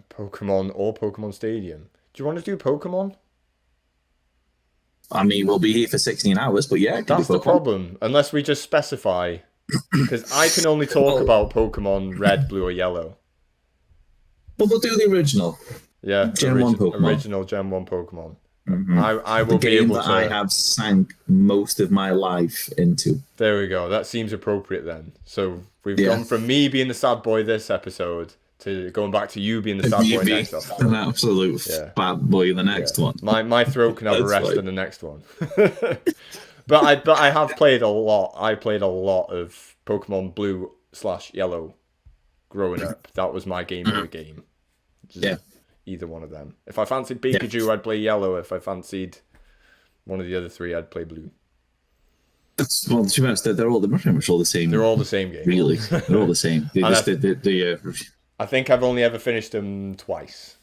Pokemon or Pokemon Stadium. Do you want to do Pokemon? I mean, we'll be here for 16 hours, but yeah. That's the problem. Unless we just specify. Because I can only talk about Pokemon Red, Blue, or Yellow. But we'll do the original. Yeah, Gen 1 Pokemon. Original Gen 1 Pokemon. I will be able to... I have sank most of my life into. There we go. That seems appropriate then. So we've gone from me being the sad boy this episode to going back to you being the sad boy next episode. An absolute bad boy in the next one. My throat can have a rest in the next one. But I have played a lot. I played a lot of Pokemon Blue / Yellow growing up. That was my Game Boy game. Either one of them. If I fancied Pikachu, I'd play Yellow. If I fancied one of the other 3, I'd play Blue. Well, to be honest, they're pretty much all the same. They're all the same game. Really, they're all the same. I think I've only ever finished them twice,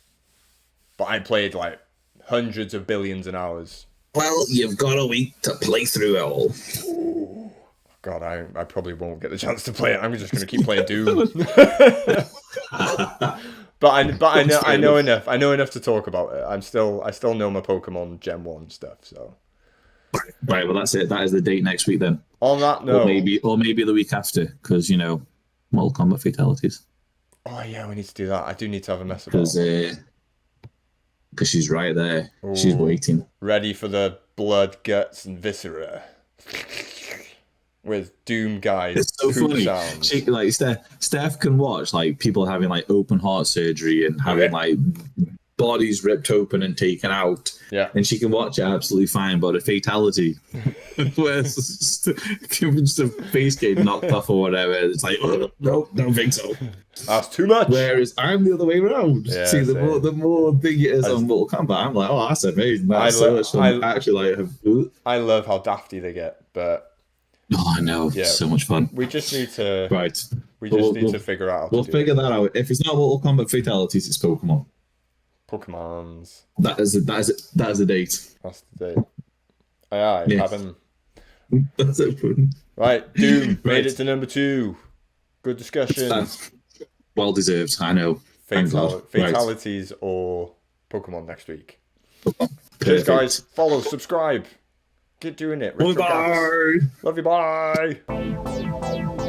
but I played like hundreds of billions of hours. Well, you've got a week to play through it all. Ooh. God, I probably won't get the chance to play it. I'm just going to keep playing Doom. But I know enough. I know enough to talk about it. I still know my Pokemon Gen 1 stuff. So. Right. Well, that's it. That is the date next week then. On that note, or maybe the week after, because Mortal Kombat fatalities. Oh yeah, we need to do that. I do need to have a mess about. Because she's right there. Ooh, she's waiting. Ready for the blood, guts, and viscera. With Doomguy. It's so funny. Sounds. She, Steph can watch people having open heart surgery and having bodies ripped open and taken out. Yeah. And she can watch it absolutely fine, but a fatality where it's just a face getting knocked off or whatever, it's oh, no, don't think so. That's too much. Whereas I'm the other way around. Yeah, see, the more big it is on Mortal Kombat, I'm like, oh, that's amazing. That's I love how dafty they get, but oh, I know. Yeah. So much fun. We just need to We just need to figure out. We'll figure that out. If it's not Mortal Kombat fatalities, it's Pokemon. Pokemons. That is the date. That's the date. Aye, having. That's open. Right, Doom made it to number 2. Good discussion. Well deserved. I know. Fatalities or Pokemon next week. Cheers, guys. Follow, subscribe. Keep doing it. Bye. Love you. Bye.